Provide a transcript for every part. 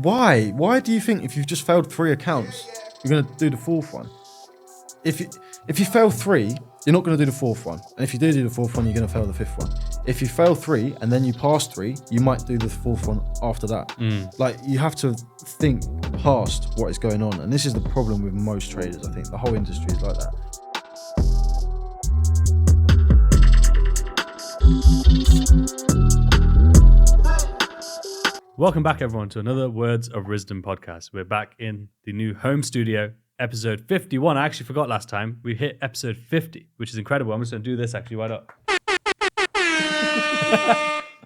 Why? Why do you think if you've just failed 3 accounts, you're going to do the 4th one? If you fail 3, you're not going to do the 4th one. And if you do the 4th one, you're going to fail the 5th one. If you fail 3 and then you pass 3, you might do the 4th one after that. Like, you have to think past what is going on. And this is the problem with most traders, I think. The whole industry is like that. Welcome back, everyone, to another Words of Rizdom podcast. We're back in the new home studio, episode 51. I actually forgot last time. We hit episode 50, which is incredible. I'm just going to do this, actually. Why not?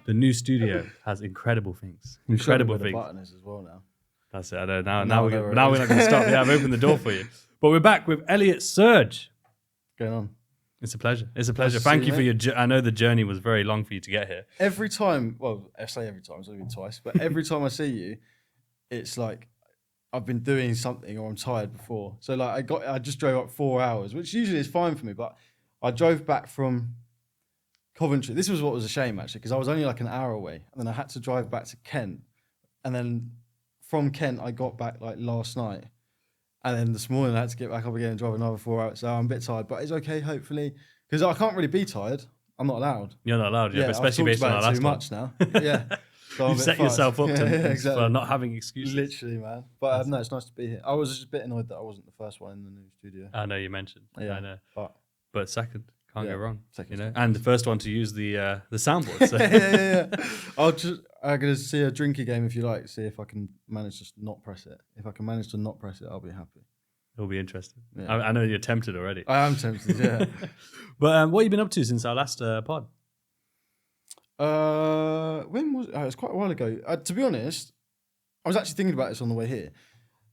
The new studio has incredible things. Incredible things. The button is as well now. That's it. I know. Now we're not going to stop. Yeah, I've opened the door for you. But we're back with Elliot Serge. What's going on? It's a pleasure. It's a pleasure. Thank you for your... I know the journey was very long for you to get here. Every time, well, I say every time, it's only been twice, but every time I see you, it's like I've been doing something or I'm tired before. So like I just drove up 4 hours, which usually is fine for me, but I drove back from Coventry. This was what was a shame, actually, because I was only like an hour away, and then I had to drive back to Kent. And then from Kent, I got back like last night. And then this morning I had to get back up again and drive another 4 hours. So I'm a bit tired, but it's okay, hopefully. Because I can't really be tired. I'm not allowed. You're not allowed, yeah, but especially based on our last one. Too much now. Yeah. So You've set yourself up exactly. for not having excuses. Literally, man. But no, it's nice to be here. I was just a bit annoyed that I wasn't the first one in the new studio. I know you mentioned. Yeah, I know. But second, can't go wrong. Second, you know, and the first one to use the soundboard. So. yeah. I'm gonna see a drinky game if you like. See if I can manage to not press it. If I can manage to not press it, I'll be happy. It'll be interesting. Yeah. I know you're tempted already. I am tempted, yeah. But what have you been up to since our last pod? When was it? Was quite a while ago. To be honest, I was actually thinking about this on the way here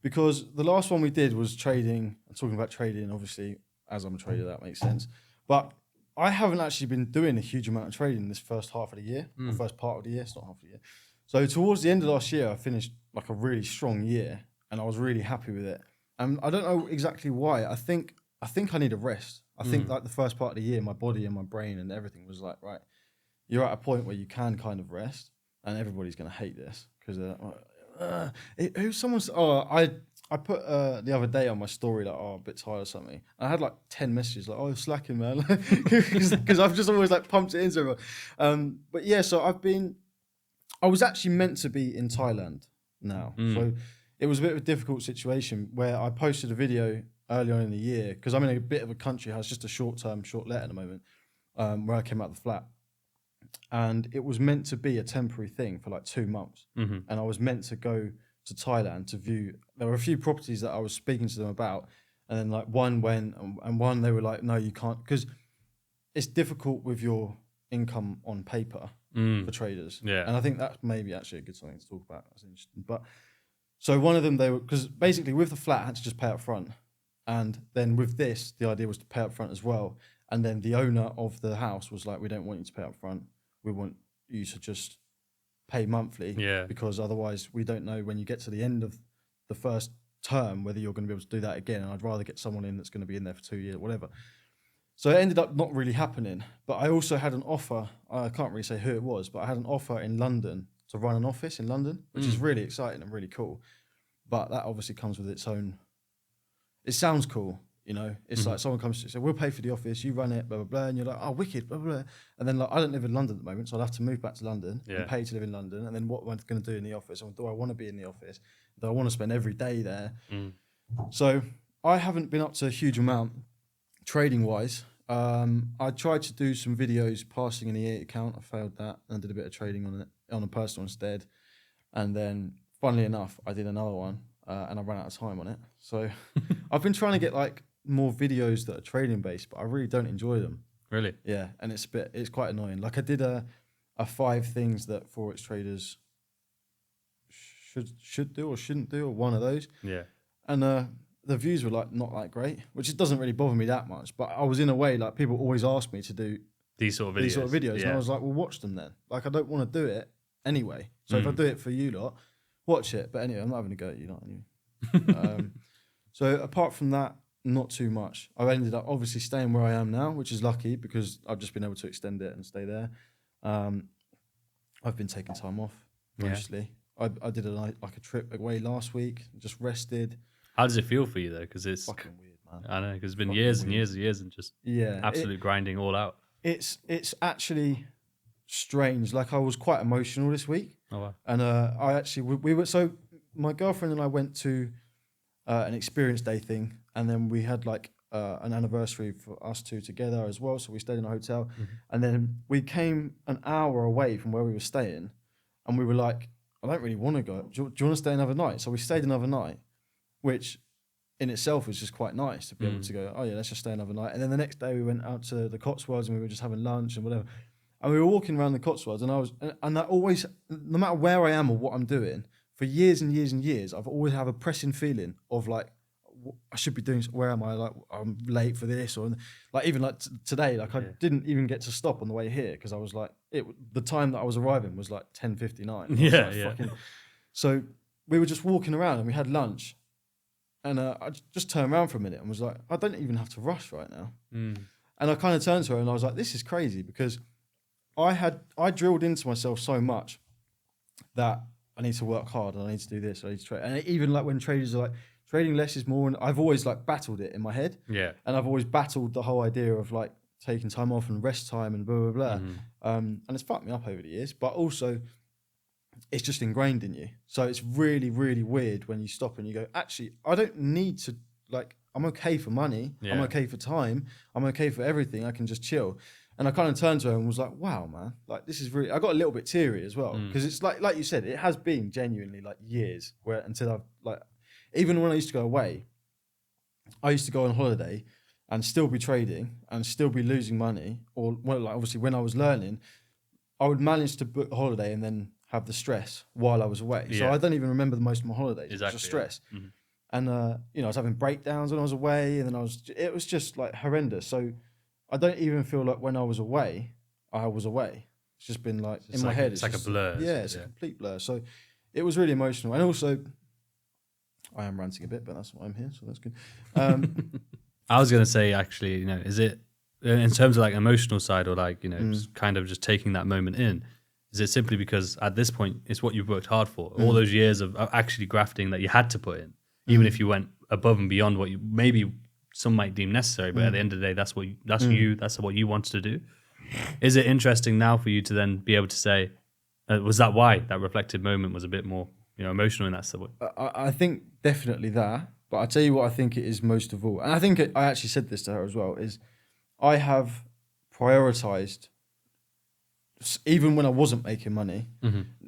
because the last one we did was trading. I'm talking about trading, obviously, as I'm a trader, that makes sense. But I haven't actually been doing a huge amount of trading this first half of the year, the first part of the year. It's not half of the year. So towards the end of last year, I finished like a really strong year, and I was really happy with it. And I don't know exactly why. I think I need a rest. I think like the first part of the year, my body and my brain and everything was like, right, you're at a point where you can kind of rest, and everybody's going to hate this because I put the other day on my story like, oh, I'm a bit tired or something. I had like 10 messages like, oh, you're slacking, man, because I've just always like pumped it into everyone. But yeah, so I was actually meant to be in Thailand now, so. It was a bit of a difficult situation where I posted a video early on in the year because I'm in a bit of a country house, just a short let at the moment, where I came out of the flat. And it was meant to be a temporary thing for like 2 months. Mm-hmm. And I was meant to go to Thailand to view. There were a few properties that I was speaking to them about. And then like one went and one they were like, no, you can't. Because it's difficult with your income on paper for traders. Yeah. And I think that's maybe actually a good something to talk about. That's interesting. But so one of them, because basically with the flat, I had to just pay up front. And then with this, the idea was to pay up front as well. And then the owner of the house was like, we don't want you to pay up front. We want you to just pay monthly. Yeah. Because otherwise we don't know when you get to the end of the first term, whether you're going to be able to do that again. And I'd rather get someone in that's going to be in there for 2 years, whatever. So it ended up not really happening. But I also had an offer. I can't really say who it was, but I had an offer in London to run an office in London, which is really exciting and really cool. But that obviously comes with its own... It sounds cool, you know? It's like someone comes to you and says, we'll pay for the office, you run it, blah, blah, blah. And you're like, oh, wicked, blah, blah, blah. And then like, I don't live in London at the moment, so I'd have to move back to London and pay to live in London. And then what am I going to do in the office? Or do I want to be in the office? Do I want to spend every day there? So I haven't been up to a huge amount trading-wise. I tried to do some videos passing an E8 account. I failed that and did a bit of trading on it, on a personal instead. And then, funnily enough, I did another one and I ran out of time on it. So I've been trying to get like more videos that are trading based, but I really don't enjoy them. Really? Yeah, and it's quite annoying. Like I did a 5 things that Forex traders should do or shouldn't do, or one of those. Yeah. And the views were like not that great, which it doesn't really bother me that much. But I was in a way like people always ask me to do these sort of videos, and I was like, well, watch them then. Like I don't want to do it anyway. So if I do it for you lot, watch it. But anyway, I'm not having a go at you lot anyway. So apart from that, not too much. I've ended up obviously staying where I am now, which is lucky because I've just been able to extend it and stay there. I've been taking time off mostly. I did like a trip away last week, just rested. How does it feel for you though? Because it's Fucking weird, man. I know, because it's been years and years and years and just absolute grinding all out. It's actually strange. Like I was quite emotional this week. Oh wow. And I actually we were, so my girlfriend and I went to an experience day thing, and then we had like an anniversary for us two together as well. So we stayed in a hotel, and then we came an hour away from where we were staying, and we were like, I don't really want to go. Do you want to stay another night? So we stayed another night, which in itself was just quite nice to be able to go, oh yeah, let's just stay another night. And then the next day we went out to the Cotswolds and we were just having lunch and whatever. And we were walking around the Cotswolds, and that always, no matter where I am or what I'm doing, for years and years and years, I've always had a pressing feeling of like, I should be doing, where am I? Like, I'm late for this, or like even like today, like I didn't even get to stop on the way here because I was like, the time that I was arriving was like 10:59. Yeah. So we were just walking around and we had lunch, and I just turned around for a minute and was like, I don't even have to rush right now. And I kind of turned to her and I was like, this is crazy, because I drilled into myself so much that I need to work hard and I need to do this, I need to trade. And even like when traders are like, trading less is more, and I've always like battled it in my head. Yeah. And I've always battled the whole idea of like taking time off and rest time and blah, blah, blah. And it's fucked me up over the years, but also it's just ingrained in you. So it's really, really weird when you stop and you go, actually, I don't need to, like, I'm okay for money. I'm okay for time. I'm okay for everything. I can just chill. And I kind of turned to her and was like, wow, man, like this is really, I got a little bit teary as well. Because it's like you said, it has been genuinely like years where until I've like, even when I used to go away, I used to go on holiday and still be trading and still be losing money. Or well, like obviously when I was learning, I would manage to book a holiday and then have the stress while I was away. So I don't even remember the most of my holidays. Exactly, it was just stress. And I was having breakdowns when I was away, and then it was just like horrendous. So I don't even feel like when I was away, I was away. It's just been like in my head. It's like a blur. Yeah, it's a complete blur. So it was really emotional. And also, I am ranting a bit, but that's why I'm here, so that's good. I was going to say, actually, is it, in terms of like emotional side or like, kind of just taking that moment in, is it simply because at this point, it's what you've worked hard for? All those years of actually grafting that you had to put in, even if you went above and beyond what you, maybe some might deem necessary, but at the end of the day, that's what you wanted to do. Is it interesting now for you to then be able to say, was that why that reflective moment was a bit more emotional in that subway? I think definitely that, but I'll tell you what I think it is most of all. And I think I actually said this to her as well, is I have prioritized, even when I wasn't making money,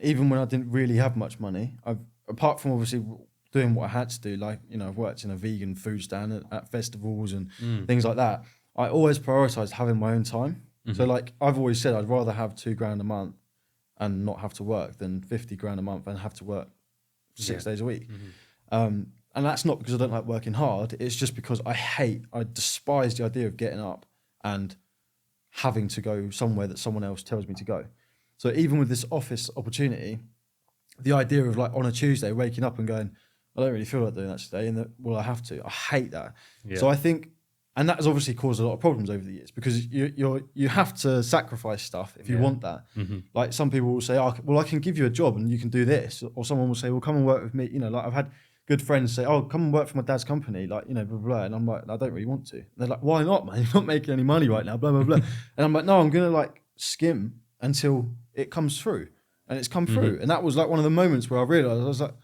even when I didn't really have much money, apart from obviously doing what I had to do, like, I've worked in a vegan food stand at festivals and things like that, I always prioritized having my own time. So like I've always said, I'd rather have $2,000 a month and not have to work than $50,000 a month and have to work 6 days a week. And that's not because I don't like working hard. It's just because I despise the idea of getting up and having to go somewhere that someone else tells me to go. So even with this office opportunity, the idea of like on a Tuesday waking up and going, I don't really feel like doing that today, and I have to. I hate that. Yeah. So I think, and that has obviously caused a lot of problems over the years, because you have to sacrifice stuff if you want that. Like some people will say, oh, well, I can give you a job and you can do this, or someone will say, well, come and work with me. Like I've had good friends say, oh, come and work for my dad's company, like blah, blah, blah. And I'm like, I don't really want to. And they're like, why not, man? You're not making any money right now, blah, blah, blah. And I'm like, no, I'm gonna like skim until it comes through, and it's come through. And that was like one of the moments where I realized I was like,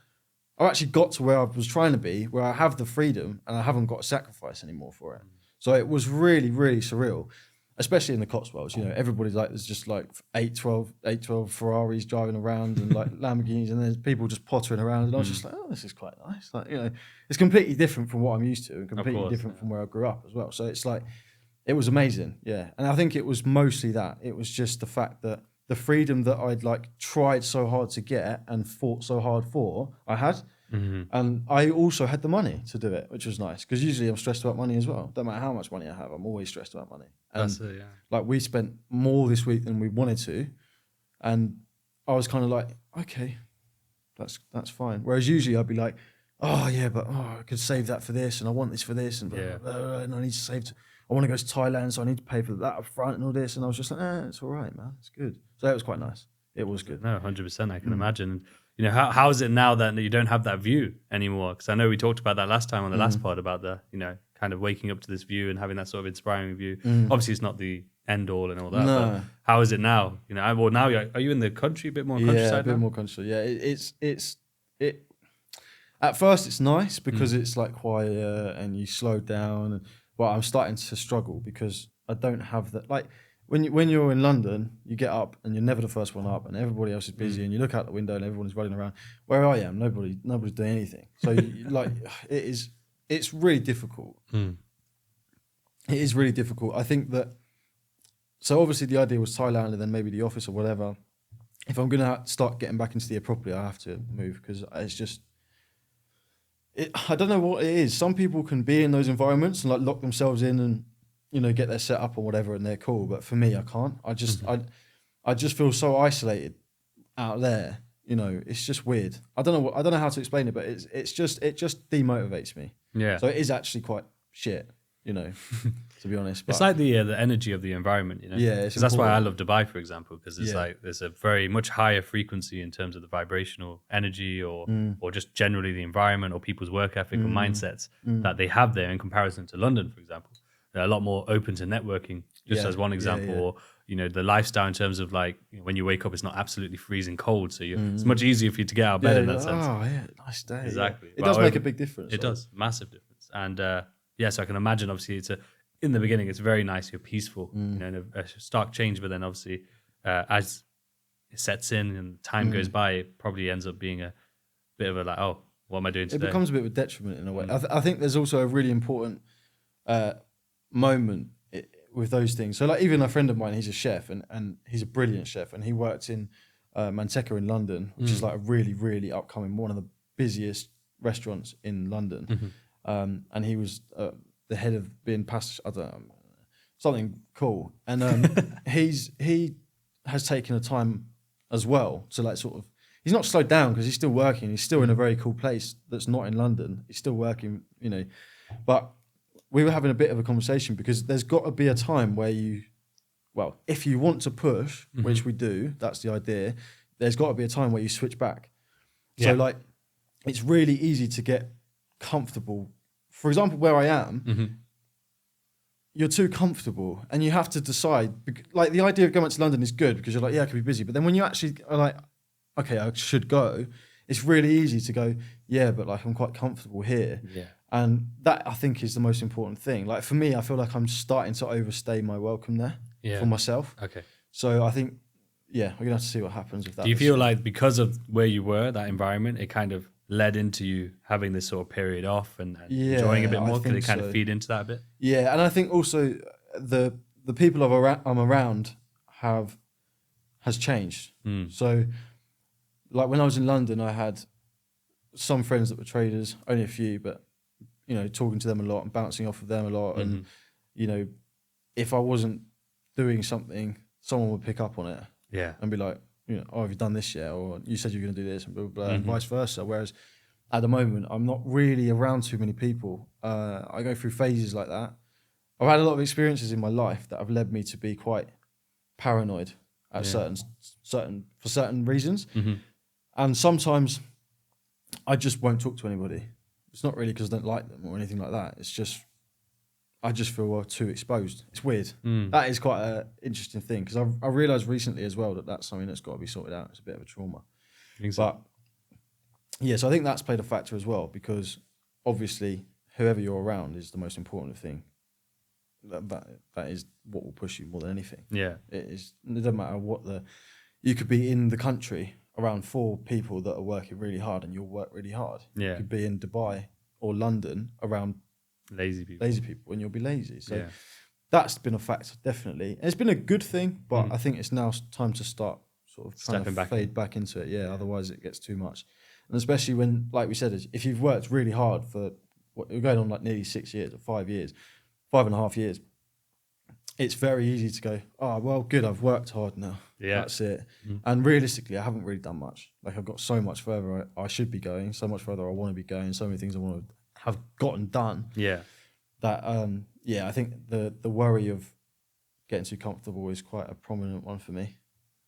I actually got to where I was trying to be, where I have the freedom and I haven't got to sacrifice anymore for it. So it was really, really surreal, especially in the Cotswolds. Everybody's like, there's just like 812 Ferraris driving around and like Lamborghinis, and there's people just pottering around. And I was just like, oh, this is quite nice. Like, it's completely different from what I'm used to, and completely different from where I grew up as well. So it's like, it was amazing. Yeah. And I think it was mostly that. It was just the fact that the freedom that I'd like tried so hard to get and fought so hard for, I had. And I also had the money to do it, which was nice, because usually I'm stressed about money as well. Don't matter how much money I have, I'm always stressed about money. And that's it, yeah. Like we spent more this week than we wanted to, and I was kind of like, okay, that's fine. Whereas usually I'd be like, oh yeah, but I could save that for this, and I want this for this, and blah, blah, blah, and I need to save. I want to go to Thailand, so I need to pay for that up front and all this. And I was just like, it's all right, man, it's good. So it was quite nice. It was good. No, 100%. I can imagine. you know, how is it now that you don't have that view anymore? Because I know we talked about that last time on the last pod about the, you know, kind of waking up to this view and having that sort of inspiring view. Obviously, it's not the end all and all that. No. But how is it now? You know, well, now are you in the country, a bit more countryside? Yeah, a bit more country. Yeah, it's at first it's nice because it's like quiet and you slow down. And, well, I'm starting to struggle because I don't have that. Like when you're in London, you get up and you're never the first one up, and everybody else is busy, and you look out the window and everyone's running around. Where I am, nobody's doing anything. So like it's really difficult. It is really difficult. I think that. So obviously the idea was Thailand and then maybe the office or whatever. If I'm going to start getting back into the year properly, I have to move because it's just. I don't know what it is. Some people can be in those environments and like lock themselves in and, you know, get their setup or whatever, and they're cool. But for me, I can't. I just feel so isolated out there. You know, it's just weird. I don't know how to explain it, but it just demotivates me. Yeah. So it is actually quite shit. You know, to be honest. But it's like the energy of the environment, you know. Yeah, because that's why I love Dubai, for example, because it's like there's a very much higher frequency in terms of the vibrational energy, or just generally the environment or people's work ethic or mindsets that they have there in comparison to London, for example. They're a lot more open to networking, just as one example, or you know, the lifestyle in terms of like, you know, when you wake up, it's not absolutely freezing cold, so it's much easier for you to get out of bed in that sense. Oh yeah, nice day. Exactly, It does make a big difference. It does, massive difference, and. Yeah, so I can imagine. Obviously, in the beginning, it's very nice. You're peaceful, you know, and a stark change. But then, obviously, as it sets in and time goes by, it probably ends up being a bit of a like, oh, what am I doing today? It becomes a bit of a detriment in a way. I think there's also a really important moment with those things. So, like, even a friend of mine, he's a chef, and he's a brilliant chef, and he worked in Manteca in London, which is like a really, really upcoming, one of the busiest restaurants in London. And he was the head of being pasta, I don't know, something cool. And he has taken a time as well to like sort of, he's not slowed down because he's still working. He's still in a very cool place that's not in London. He's still working, you know. But we were having a bit of a conversation because there's got to be a time where if you want to push, which we do, that's the idea, there's got to be a time where you switch back. So like, it's really easy to get comfortable. For example, where I am, you're too comfortable and you have to decide. Like, the idea of going to London is good because you're like, yeah, I could be busy. But then when you actually are like, okay, I should go, it's really easy to go, yeah, but like I'm quite comfortable here. Yeah. And that, I think, is the most important thing. Like, for me, I feel like I'm starting to overstay my welcome there for myself. Okay. So I think, we're going to have to see what happens with that. Do you feel like because of where you were, that environment, it kind of led into you having this sort of period off and enjoying a bit more? Could it kind of feed into that a bit? Yeah, and I think also the people I'm around has changed. So, like, when I was in London, I had some friends that were traders, only a few, but, you know, talking to them a lot and bouncing off of them a lot. And, you know, if I wasn't doing something, someone would pick up on it and be like, you know, oh, have you done this yet? Or you said you were going to do this, and blah, blah, blah, and vice versa. Whereas at the moment, I'm not really around too many people. I go through phases like that. I've had a lot of experiences in my life that have led me to be quite paranoid at certain reasons. And sometimes I just won't talk to anybody. It's not really because I don't like them or anything like that. It's just, I just feel too exposed. It's weird. That is quite an interesting thing because I realised recently as well that that's something that's got to be sorted out. It's a bit of a trauma. But yeah, so I think that's played a factor as well because obviously whoever you're around is the most important thing. That is what will push you more than anything. Yeah, it is. It doesn't matter you could be in the country around 4 people that are working really hard and you'll work really hard. Yeah, you could be in Dubai or London around lazy people and you'll be lazy. So that's been a factor, definitely. And it's been a good thing, but I think it's now time to start sort of stepping back, fade back into it. Yeah, otherwise it gets too much. And especially when, like we said, if you've worked really hard for we're going on like nearly 6 years or 5 years, 5.5 years, it's very easy to go, oh, well, good, I've worked hard now. Yeah. That's it. And realistically, I haven't really done much. Like, I've got so much further I should be going, so much further I want to be going, so many things I want to have gotten done. Yeah. That, I think the worry of getting too comfortable is quite a prominent one for me.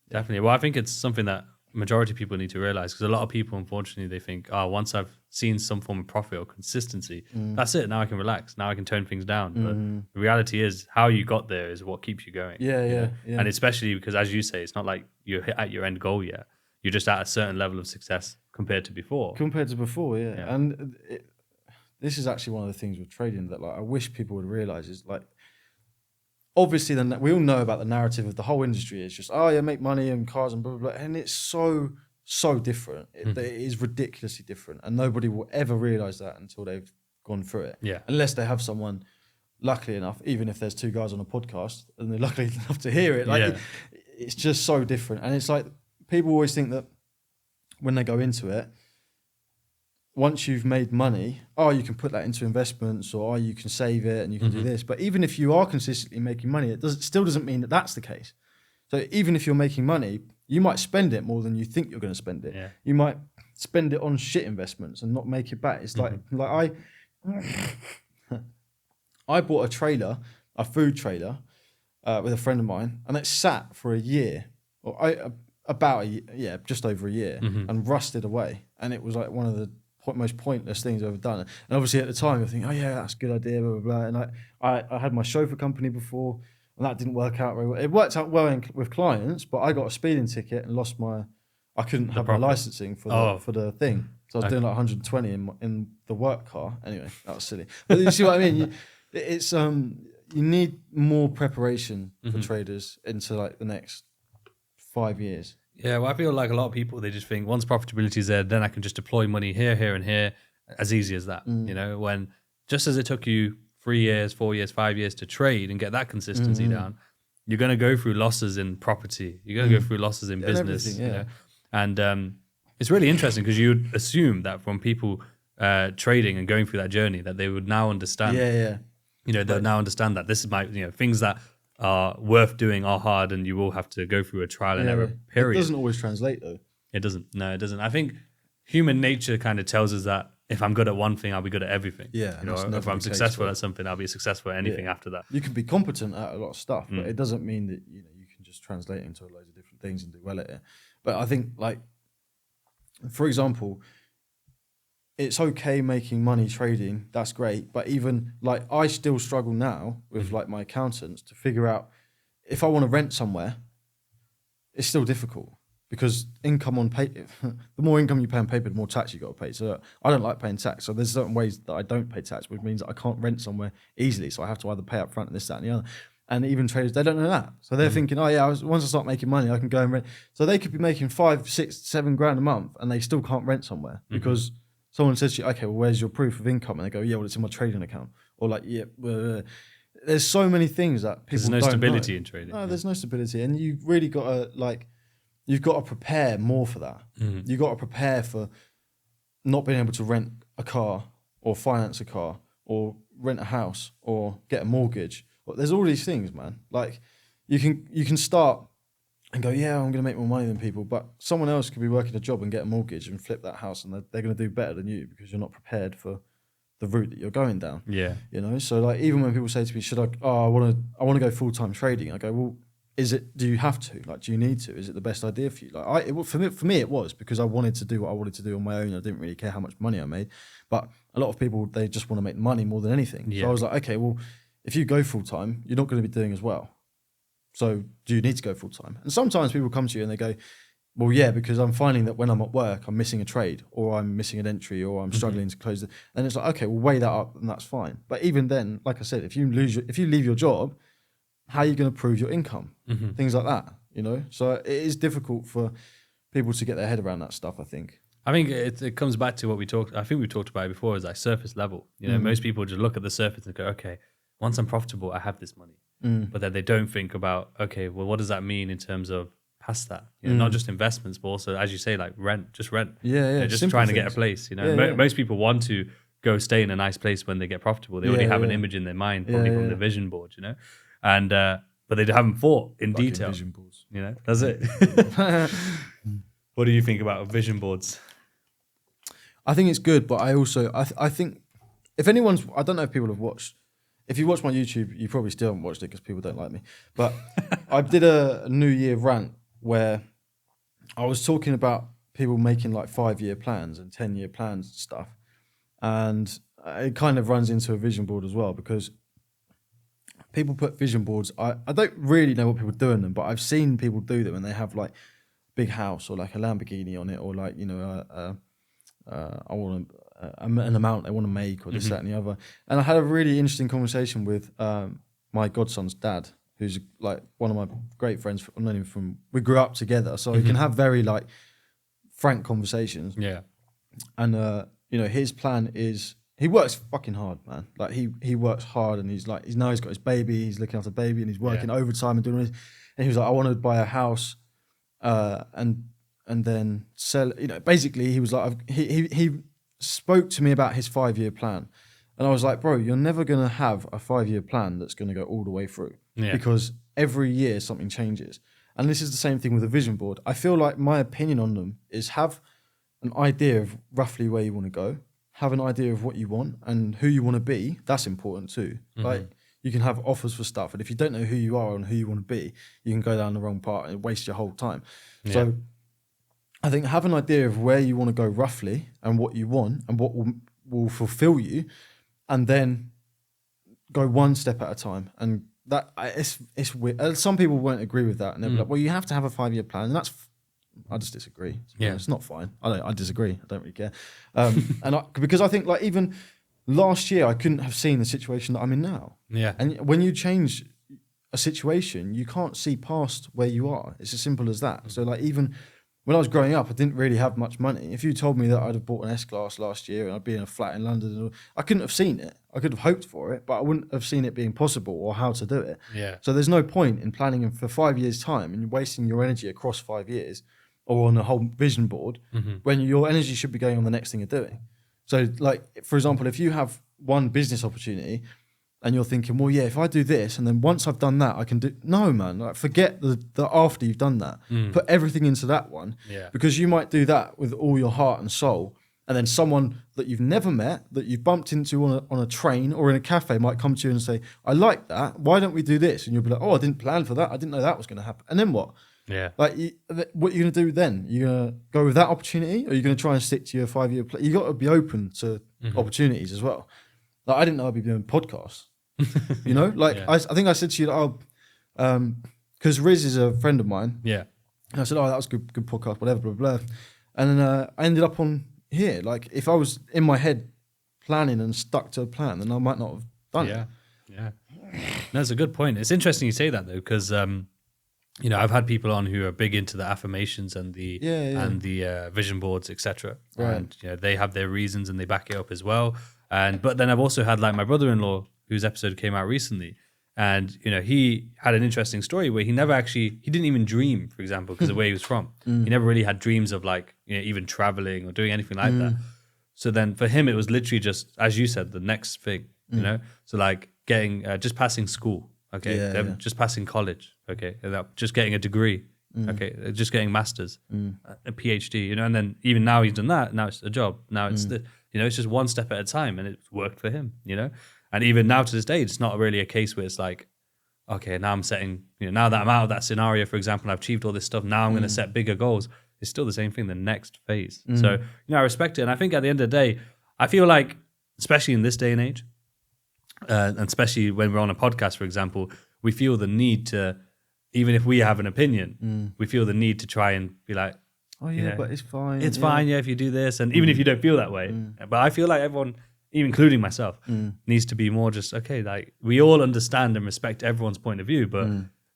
Definitely. Well, I think it's something that majority of people need to realize, because a lot of people, unfortunately, they think, once I've seen some form of profit or consistency, that's it. Now I can relax. Now I can tone things down. But the reality is, how you got there is what keeps you going. Yeah. And especially because, as you say, it's not like you're at your end goal yet. You're just at a certain level of success compared to before. Yeah. And this is actually one of the things with trading that like I wish people would realize is like, obviously, then we all know about the narrative of the whole industry. It's just, make money and cars and blah, blah, blah. And it's so different. It is ridiculously different. And nobody will ever realize that until they've gone through it. Yeah. Unless they have someone, luckily enough, even if there's two guys on a podcast and they're lucky enough to hear it, like it's just so different. And it's like, people always think that when they go into it, once you've made money, you can put that into investments, or you can save it and you can do this. But even if you are consistently making money, it still doesn't mean that that's the case. So even if you're making money, you might spend it more than you think you're going to spend it. Yeah. You might spend it on shit investments and not make it back. It's like I bought a food trailer with a friend of mine, and it sat for a year, just over a year, and rusted away. And it was like one of the most pointless things I've ever done. And obviously at the time I think, that's a good idea, blah, blah, blah. And I had my chauffeur company before, and that didn't work out very well. It worked out well with clients, but I got a speeding ticket and lost I couldn't have my licensing for the thing. So I was doing like 120 in the work car. Anyway, that was silly. But you see what I mean? You need more preparation for traders into like the next 5 years. Yeah, well, I feel like a lot of people, they just think once profitability is there, then I can just deploy money here, here, and here, as easy as that. When just as it took you 3 years, 4 years, 5 years to trade and get that consistency down, you're going to go through losses in property. You're going to go through losses in business. And it's really interesting because you would assume that from people trading and going through that journey, that they would now understand. They'll now understand that this is things that are worth doing are hard, and you will have to go through a trial and error period. It doesn't always translate though. It doesn't. No, it doesn't. I think human nature kind of tells us that if I'm good at one thing, I'll be good at everything. Yeah. If I'm successful at something, I'll be successful at anything after that. You can be competent at a lot of stuff, but it doesn't mean that you can just translate it into loads of different things and do well at it. But I think, like, for example, it's okay making money trading. That's great. But even like I still struggle now with like my accountants to figure out if I want to rent somewhere, it's still difficult because income on paper, the more income you pay on paper, the more tax you got to pay. So I don't like paying tax. So there's certain ways that I don't pay tax, which means that I can't rent somewhere easily. So I have to either pay up front and this, that, and the other. And even traders, they don't know that. So they're thinking, once I start making money, I can go and rent. So they could be making 5, 6, 7 grand a month and they still can't rent somewhere because someone says to you, okay, well, where's your proof of income? And they go, well, it's in my trading account. Or like, there's so many things that people don't know. There's no stability in trading. No, there's no stability. And you've really got to, you've got to prepare more for that. You've got to prepare for not being able to rent a car or finance a car or rent a house or get a mortgage. But there's all these things, man. Like, you can start and go, I'm going to make more money than people, but someone else could be working a job and get a mortgage and flip that house, and they're going to do better than you because you're not prepared for the route that you're going down. Yeah, So like, even when people say to me, "Should I want to go full time trading?" I go, "Well, do you have to? Like, do you need to? Is it the best idea for you?" Like, for me, it was because I wanted to do what I wanted to do on my own. I didn't really care how much money I made, but a lot of people, they just want to make money more than anything. Yeah. So I was like, okay, well, if you go full time, you're not going to be doing as well. So do you need to go full time? And sometimes people come to you and they go, well, yeah, because I'm finding that when I'm at work, I'm missing a trade or I'm missing an entry or I'm struggling to close it. And it's like, okay, we'll weigh that up and that's fine. But even then, like I said, if you leave your job, how are you going to prove your income? Things like that, So it is difficult for people to get their head around that stuff, I think. I think it comes back to what we've talked about it before, is like surface level. Most people just look at the surface and go, okay, once I'm profitable, I have this money. But then they don't think about, okay, well, what does that mean in terms of past that? Not just investments, but also, as you say, like rent. Yeah. Just trying to get a place. Most people want to go stay in a nice place when they get profitable. They already have an image in their mind, probably from the vision board, and but they haven't thought in detail. Vision boards. That's it. What do you think about vision boards? I think it's good, but I think if anyone's, I don't know if people have watched. If you watch my YouTube, you probably still haven't watched it because people don't like me. But I did a New Year rant where I was talking about people making like 5-year plans and 10-year plans and stuff. And it kind of runs into a vision board as well, because people put vision boards. I don't really know what people do in them, but I've seen people do them and they have like big house or like a Lamborghini on it, or like, you know, I want an amount they want to make, or this, that, and the other. And I had a really interesting conversation with my godson's dad, who's like one of my great friends. I've known him from, we grew up together, so you can have very like frank conversations. Yeah. And you know, his plan is, he works fucking hard, man. Like he works hard, and he's like, he's got his baby, he's looking after the baby, and he's working overtime and doing this. And he was like, I want to buy a house, and then sell. You know, basically, he was like, he spoke to me about his 5-year plan, and I was like, bro, you're never gonna have a 5-year plan that's gonna go all the way through, because every year something changes. And this is the same thing with a vision board. I feel like my opinion on them is, have an idea of roughly where you want to go, have an idea of what you want and who you want to be. That's important too. Like, you can have offers for stuff, and if you don't know who you are and who you want to be, you can go down the wrong path and waste your whole time. So I think have an idea of where you want to go roughly and what you want and what will fulfill you, and then go one step at a time. And that it's weird. Some people won't agree with that, and they'll be like, well, you have to have a 5-year plan, and that's, I just disagree. It's not fine. I disagree. I don't really care. Because I think, like, even last year I couldn't have seen the situation that I'm in now. Yeah. And when you change a situation, you can't see past where you are. It's as simple as that. So like, even when I was growing up, I didn't really have much money. If you told me that I'd have bought an S-Class last year and I'd be in a flat in London, I couldn't have seen it. I could have hoped for it, but I wouldn't have seen it being possible or how to do it. Yeah. So there's no point in planning for 5 years' time and you're wasting your energy across 5 years or on a whole vision board when your energy should be going on the next thing you're doing. So like, for example, if you have one business opportunity and you're thinking, well, yeah, if I do this and then once I've done that, I can do... No, man, like, forget the after you've done that. Put everything into that one, because you might do that with all your heart and soul, and then someone that you've never met, that you've bumped into on a train or in a cafe might come to you and say, I like that, why don't we do this? And you'll be like, oh, I didn't plan for that, I didn't know that was going to happen. And then what? Yeah. Like, what are you going to do then? You're going to go with that opportunity, or are you going to try and stick to your 5-year plan? You got to be open to opportunities as well. Like, I didn't know I'd be doing podcasts. You know, like I think I said to you, because Riz is a friend of mine. Yeah. And I said, oh, that was good podcast, whatever, blah, blah, blah. And then I ended up on here. Like, if I was in my head planning and stuck to a plan, then I might not have done it. Yeah. That's a good point. It's interesting you say that though, because you know, I've had people on who are big into the affirmations and the and the vision boards, etc. Right. And you know, they have their reasons and they back it up as well. But then I've also had like my brother-in-law, whose episode came out recently, and you know, he had an interesting story where he didn't even dream, for example, because of where he was from. He never really had dreams of like, you know, even traveling or doing anything like that. So then for him, it was literally just, as you said, the next thing, you know. So like getting just passing school, okay, just passing college, okay, just getting a degree, okay, just getting masters, a PhD, you know, and then even now he's done that. Now it's a job. Now it's you know, it's just one step at a time, and it's worked for him, you know. And even now to this day, it's not really a case where it's like, okay, now I'm setting, you know, now that I'm out of that scenario, for example, I've achieved all this stuff, now I'm going to set bigger goals. It's still the same thing, the next phase. So, you know, I respect it. And I think at the end of the day, I feel like, especially in this day and age, and especially when we're on a podcast, for example, we feel the need to, even if we have an opinion, we feel the need to try and be like, oh yeah, you know, but it's fine. It's fine, if you do this. And even if you don't feel that way. But I feel like everyone, even including myself, needs to be more just, okay, like we all understand and respect everyone's point of view, but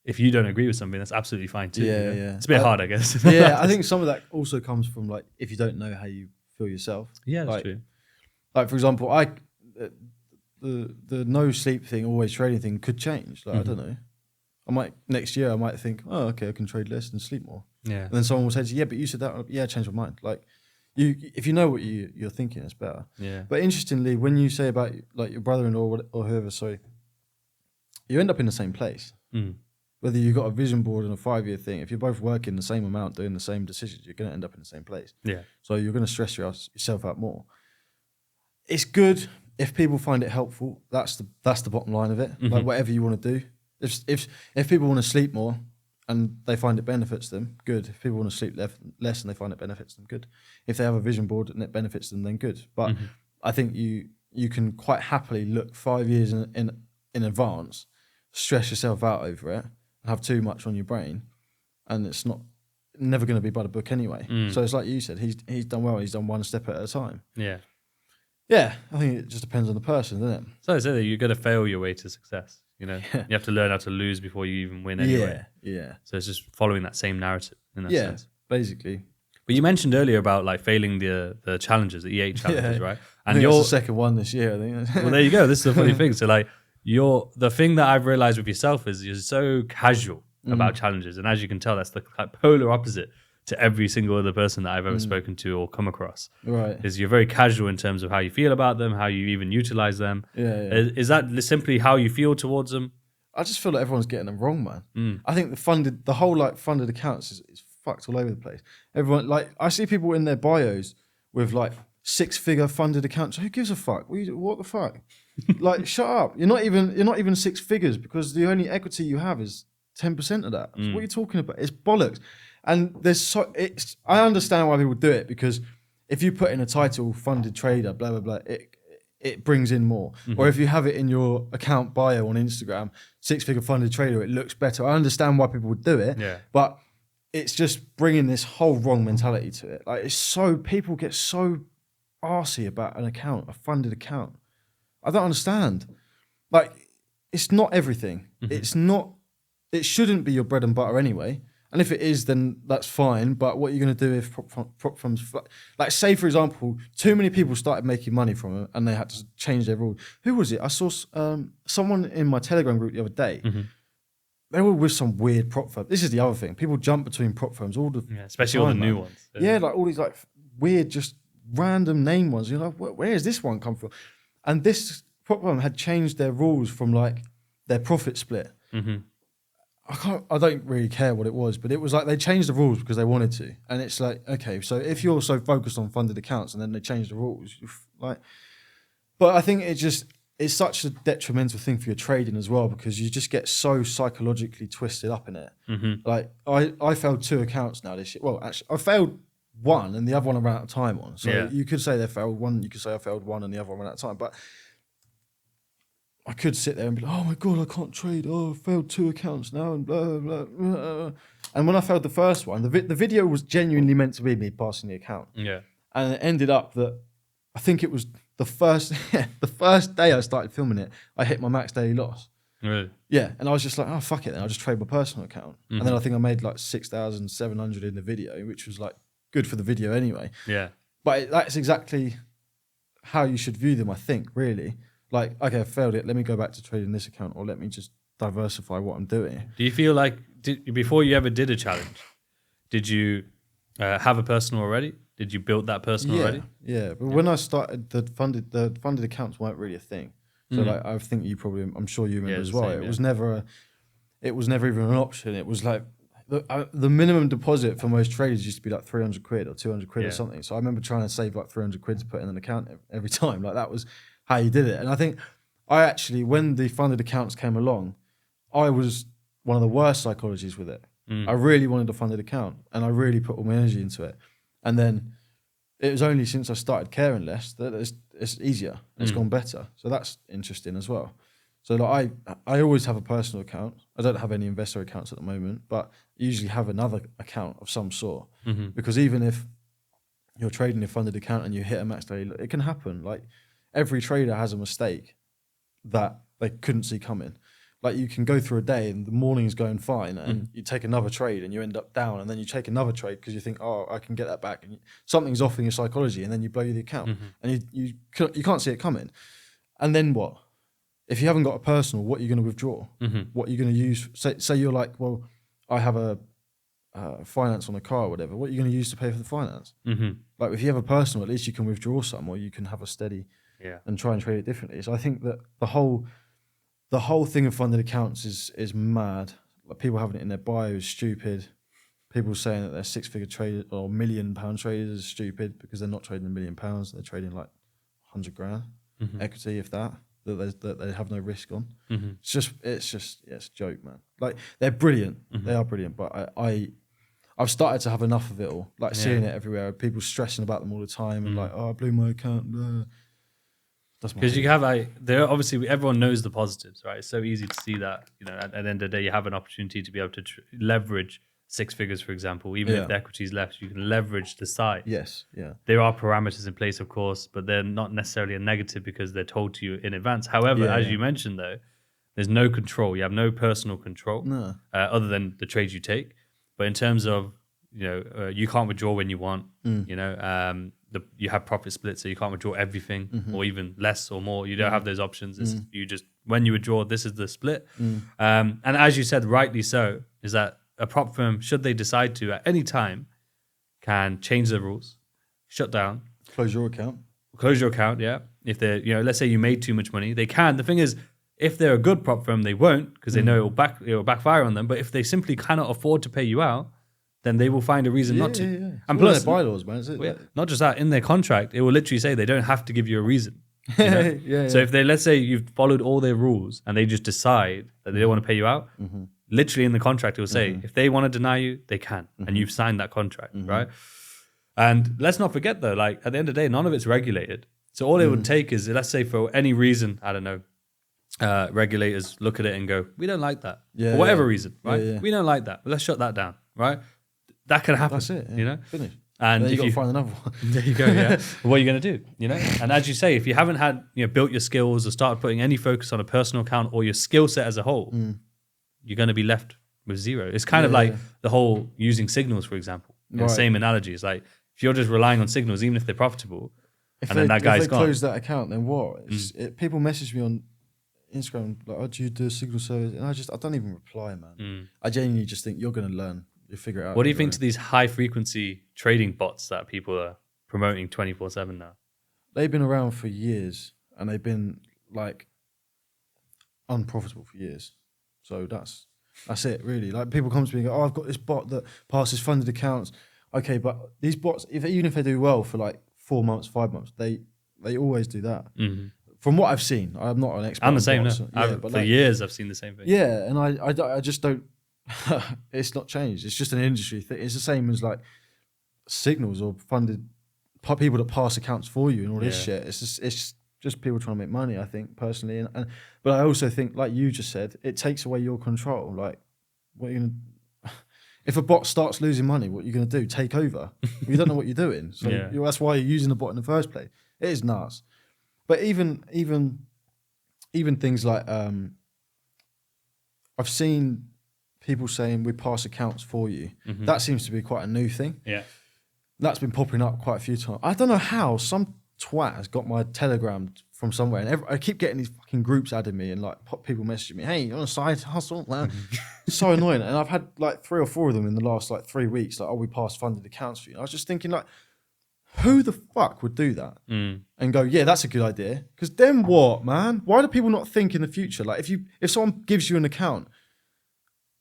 if you don't agree with something, that's absolutely fine too. Yeah, you know? It's a bit hard, I guess. Yeah, I think some of that also comes from like, if you don't know how you feel yourself. Yeah, that's like, true. Like, for example, the no sleep thing, always trading thing could change. Like, I don't know. Next year I might think, oh, okay, I can trade less and sleep more. Yeah. And then someone will say to you, yeah, but you said that. Yeah, I changed my mind. Like, if you know what you're thinking, it's better. Yeah. But interestingly, when you say about like your brother-in-law or whoever, sorry, you end up in the same place. Whether you've got a vision board and a 5-year thing, if you're both working the same amount, doing the same decisions, you're going to end up in the same place. Yeah. So you're going to stress yourself out more. It's good if people find it helpful. That's the bottom line of it. Like, whatever you want to do. If people want to sleep more and they find it benefits them, good. If people want to sleep less and they find it benefits them, good. If they have a vision board and it benefits them, then good. But I think you can quite happily look 5 years in advance, stress yourself out over it, and have too much on your brain, and it's never going to be by the book anyway. So it's like you said, he's done well. He's done one step at a time. Yeah, I think it just depends on the person, doesn't it? So I say that you're going to fail your way to success. You have to learn how to lose before you even win anyway. Yeah. So it's just following that same narrative in that sense. Basically. But you mentioned earlier about like failing the challenges, the E8 challenges, right? And that's the second one this year, I think. Well, there you go. This is the funny thing. So like the thing that I've realized with yourself is you're so casual about challenges. And as you can tell, that's the like polar opposite to every single other person that I've ever spoken to or come across. Right. Is you're very casual in terms of how you feel about them, how you even utilize them. Yeah. Is that simply how you feel towards them? I just feel like everyone's getting them wrong, man. I think the whole like funded accounts is fucked all over the place. Everyone, like, I see people in their bios with like 6-figure funded accounts. Who gives a fuck? What the fuck? Like, shut up. You're not even 6 figures, because the only equity you have is 10% of that. So what are you talking about? It's bollocks. And I understand why people do it, because if you put in a title, funded trader, blah, blah, blah, it brings in more. Or if you have it in your account bio on Instagram, 6-figure funded trader, it looks better. I understand why people would do it, but it's just bringing this whole wrong mentality to it. Like, people get so arsey about a funded account. I don't understand. Like, it's not everything. It shouldn't be your bread and butter anyway. And if it is, then that's fine. But what are you going to do if prop firms, like, say, for example, too many people started making money from it and they had to change their rules? Who was it? I saw someone in my Telegram group the other day. They were with some weird prop firm. This is the other thing. People jump between prop firms especially all the new ones. Yeah, like all these like weird, just random name ones. You're like, where has this one come from? And this prop firm had changed their rules from like their profit split. I don't really care what it was, but it was like they changed the rules because they wanted to. And it's like, okay, so if you're so focused on funded accounts and then they change the rules, like, but I think it's such a detrimental thing for your trading as well, because you just get so psychologically twisted up in it. Like, I failed 2 accounts now this year. Well, actually, I failed one and the other one I ran out of time on. So you could say they failed one, you could say I failed one and the other one ran out of time. But I could sit there and be like, oh my God, I can't trade. Oh, I failed 2 accounts now and blah, blah, blah. And when I failed the first one, the video was genuinely meant to be me passing the account. Yeah. And it ended up that I think it was the first day I started filming it, I hit my max daily loss. Really? Yeah. And I was just like, oh, fuck it then. I'll just trade my personal account. And then I think I made like 6,700 in the video, which was like good for the video anyway. Yeah. But that's exactly how you should view them, I think, really. Like, okay, I failed it. Let me go back to trading this account, or let me just diversify what I'm doing. Do you feel like, before you ever did a challenge, did you have a personal already? Did you build that personal already? Yeah. But when I started, the funded accounts weren't really a thing. So like, I think I'm sure you remember as well. It was never even an option. It was like the minimum deposit for most traders used to be like 300 quid or 200 quid or something. So I remember trying to save like 300 quid to put in an account every time. Like, that was how you did it. And I think when the funded accounts came along, I was one of the worst psychologies with it. I really wanted a funded account and I really put all my energy into it. And then it was only since I started caring less that it's easier and it's gone better. So that's interesting as well. So like, I always have a personal account. I don't have any investor accounts at the moment, but I usually have another account of some sort. Because even if you're trading a funded account and you hit a max daily, it can happen. Like, every trader has a mistake that they couldn't see coming. Like, you can go through a day and the morning's going fine and you take another trade and you end up down, and then you take another trade because you think, oh, I can get that back, and something's off in your psychology, and then you blow the account and you can't see it coming. And then what? If you haven't got a personal, what are you going to withdraw? What are you going to use? Say you're like, well, I have a finance on a car or whatever. What are you going to use to pay for the finance? Like, if you have a personal, at least you can withdraw some, or you can have a steady and try and trade it differently. So I think that the whole thing of funded accounts is mad. Like, people having it in their bio is stupid. People saying that they're 6-figure traders or £1 million traders is stupid, because they're not trading £1 million. They're trading like 100 grand equity, if that. that they have no risk on. Mm-hmm. It's a joke, man. Like they're brilliant, they are brilliant, but I've started to have enough of it all. Like seeing it everywhere, people stressing about them all the time, and like, oh, I blew my account. Because you have there obviously everyone knows the positives, right? It's so easy to see that, you know, at the end of the day, you have an opportunity to be able to leverage 6 figures, for example. Even if the equity is left, you can leverage the site. Yes, yeah. There are parameters in place, of course, but they're not necessarily a negative because they're told to you in advance. However, as you mentioned, though, there's no control. You have no personal control other than the trades you take. But in terms of, you know, you can't withdraw when you want. You know, you have profit split, so you can't withdraw everything or even less or more. You don't have those options. It's you just, when you withdraw, this is the split. And as you said, rightly so, is that a prop firm, should they decide to at any time, can change the rules, shut down, close your account. Yeah. If they're, you know, let's say you made too much money, they can. The thing is, if they're a good prop firm, they won't, because they know it will backfire on them. But if they simply cannot afford to pay you out, then they will find a reason not to. Yeah. And plus, their bylaws, man. Is it? Not just that, in their contract, it will literally say they don't have to give you a reason. You know? So if they, let's say you've followed all their rules and they just decide that they don't want to pay you out, literally in the contract it will say if they want to deny you, they can, and you've signed that contract, right? And let's not forget though, like at the end of the day, none of it's regulated. So all it would take is, let's say for any reason, I don't know, regulators look at it and go, we don't like that for whatever reason, right? We don't like that. Let's shut that down, right? That can happen. That's it. You know, finish. And then if you got to find another one. There you go. Yeah. What are you going to do? You know, and as you say, if you haven't had, you know, built your skills or started putting any focus on a personal account or your skill set as a whole, you're going to be left with zero. It's kind of like the whole using signals, for example. The same analogy. It's like if you're just relying on signals, even if they're profitable, then that guy's gone. If they close that account, then what? People message me on Instagram like, "Oh, do you do a signal service?" And I don't even reply, man. I genuinely just think you're going to learn. You figure it out. What do you think to these high frequency trading bots that people are promoting 24/7 now? They've been around for years and they've been like unprofitable for years. So that's it really. Like people come to me and go, "Oh, I've got this bot that passes funded accounts." Okay, but these bots, even if they do well for like 4 months, 5 months, they always do that. From what I've seen, I'm not an expert. I'm the same. Bots, but for years, I've seen the same thing. Yeah, and I just don't. It's not changed. It's just an industry thing. It's the same as like signals or funded people that pass accounts for you and all this shit. It's just people trying to make money, I think, personally. But I also think, like you just said, it takes away your control. Like, what are you gonna? If a bot starts losing money, what are you gonna do? Take over? You don't know what you're doing. So that's why you're using the bot in the first place. It is nuts. But even things like I've seen people saying we pass accounts for you. That seems to be quite a new thing. Yeah. That's been popping up quite a few times. I don't know how some twat has got my Telegram from somewhere, and I keep getting these fucking groups adding me and like people messaging me, "Hey, you want a side hustle?" It's so annoying. And I've had like 3 or 4 of them in the last like 3 weeks. Like, "Oh, we pass funded accounts for you." And I was just thinking, like, who the fuck would do that and go, "Yeah, that's a good idea"? Because then what, man? Why do people not think in the future? Like, if someone gives you an account,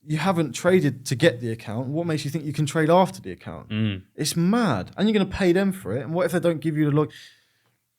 you haven't traded to get the account. What makes you think you can trade after the account? It's mad. And you're going to pay them for it. And what if they don't give you the log?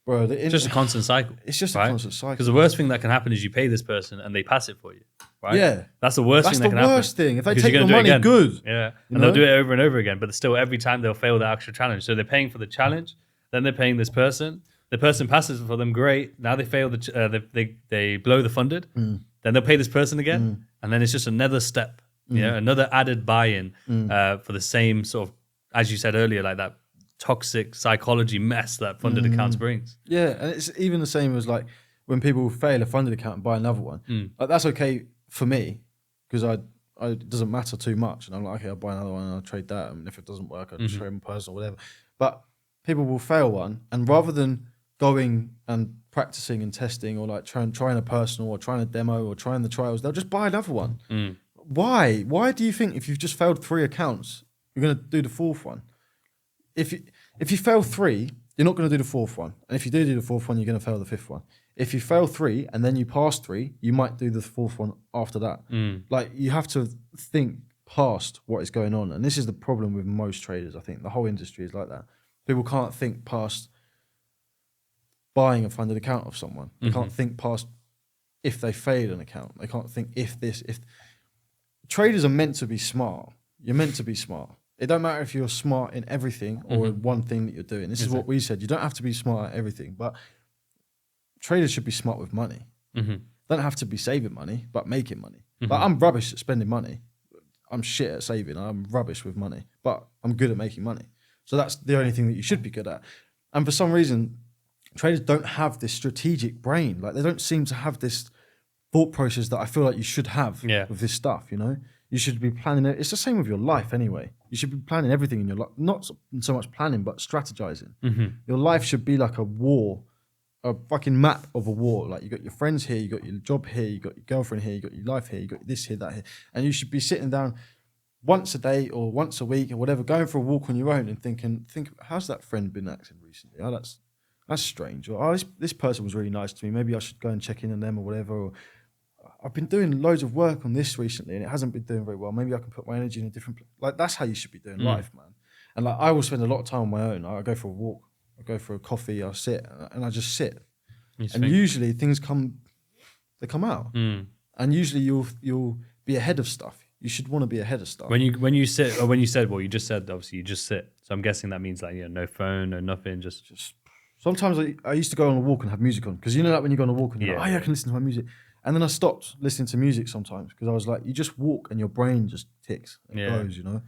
Bro, it's just a constant cycle. It's just a constant cycle. Because the worst thing that can happen is you pay this person and they pass it for you. Right? Yeah. That's the worst thing that can happen. That's the worst thing. If they take your money, good. Yeah. And they'll do it over and over again. But still, every time they'll fail the actual challenge. So they're paying for the challenge. Then they're paying this person. The person passes for them. Great. Now they fail they blow the funded. Then they'll pay this person again. And then it's just another step. You know, another added buy-in for the same sort of, as you said earlier, like that toxic psychology mess that funded accounts brings. Yeah, and it's even the same as like when people fail a funded account and buy another one. Like, that's okay for me because it doesn't matter too much. And I'm like, okay, I'll buy another one and I'll trade that. And if it doesn't work, I'll trade my personal, whatever. But people will fail one, and rather than going and practicing and testing or like trying a personal or trying a demo or trying the trials, they'll just buy another one. Why? Why do you think if you've just failed 3 accounts, you're going to do the 4th one? If you fail 3, you're not going to do the 4th one. And if you do the 4th one, you're going to fail the 5th one. If you fail 3 and then you pass 3, you might do the 4th one after that. Like, you have to think past what is going on. And this is the problem with most traders, I think. The whole industry is like that. People can't think past buying a funded account of someone. They Mm-hmm. can't think past if they fail an account. They can't think if traders are meant to be smart. You're meant to be smart. It don't matter if you're smart in everything or Mm-hmm. one thing that you're doing. This is what we said. You don't have to be smart at everything, but traders should be smart with money. Mm-hmm. Don't have to be saving money, but making money. Mm-hmm. Like, I'm rubbish at spending money. I'm shit at saving. I'm rubbish with money, but I'm good at making money. So that's the only thing that you should be good at. And for some reason, traders don't have this strategic brain. Like, they don't seem to have this thought process that I feel like you should have with this stuff, you know? You should be planning it. It's the same with your life anyway. You should be planning everything in your life. Not so much planning, but strategizing. Mm-hmm. Your life should be like a war, a fucking map of a war. Like, you got your friends here, you got your job here, you got your girlfriend here, you got your life here, you got this here, that here. And you should be sitting down once a day or once a week or whatever, going for a walk on your own and think, how's that friend been acting recently? Oh, that's strange. Or, oh, this person was really nice to me. Maybe I should go and check in on them or whatever. Or, I've been doing loads of work on this recently and it hasn't been doing very well. Maybe I can put my energy in a different place. Like, that's how you should be doing life, man. And like, I will spend a lot of time on my own. I go for a walk, I go for a coffee, I sit and I just sit. Usually things come out. And usually you'll be ahead of stuff. You should want to be ahead of stuff. When you sit, or when you said, well, you just said, obviously you just sit. So I'm guessing that means like, no phone, no nothing, just. Sometimes I used to go on a walk and have music on. Because you know that when you go on a walk and you're like, oh yeah, I can listen to my music. And then I stopped listening to music sometimes because I was like, you just walk and your brain just ticks and goes, you know?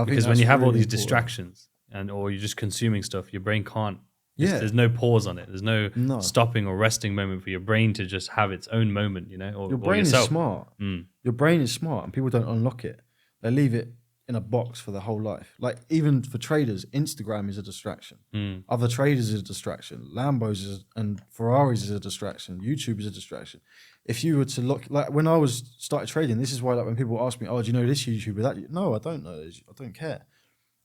Because when you have all these distractions or you're just consuming stuff, your brain can't. There's no pause on it. There's no stopping or resting moment for your brain to just have its own moment, Or your brain is smart. Your brain is smart and people don't unlock it. They leave it in a box for their whole life. Like, even for traders, Instagram is a distraction. Other traders is a distraction. Lambos and Ferraris is a distraction. YouTube is a distraction. If you were to look, like when I started trading, this is why, like, when people ask me, oh, do you know this YouTuber, that? No, I don't know. I don't care.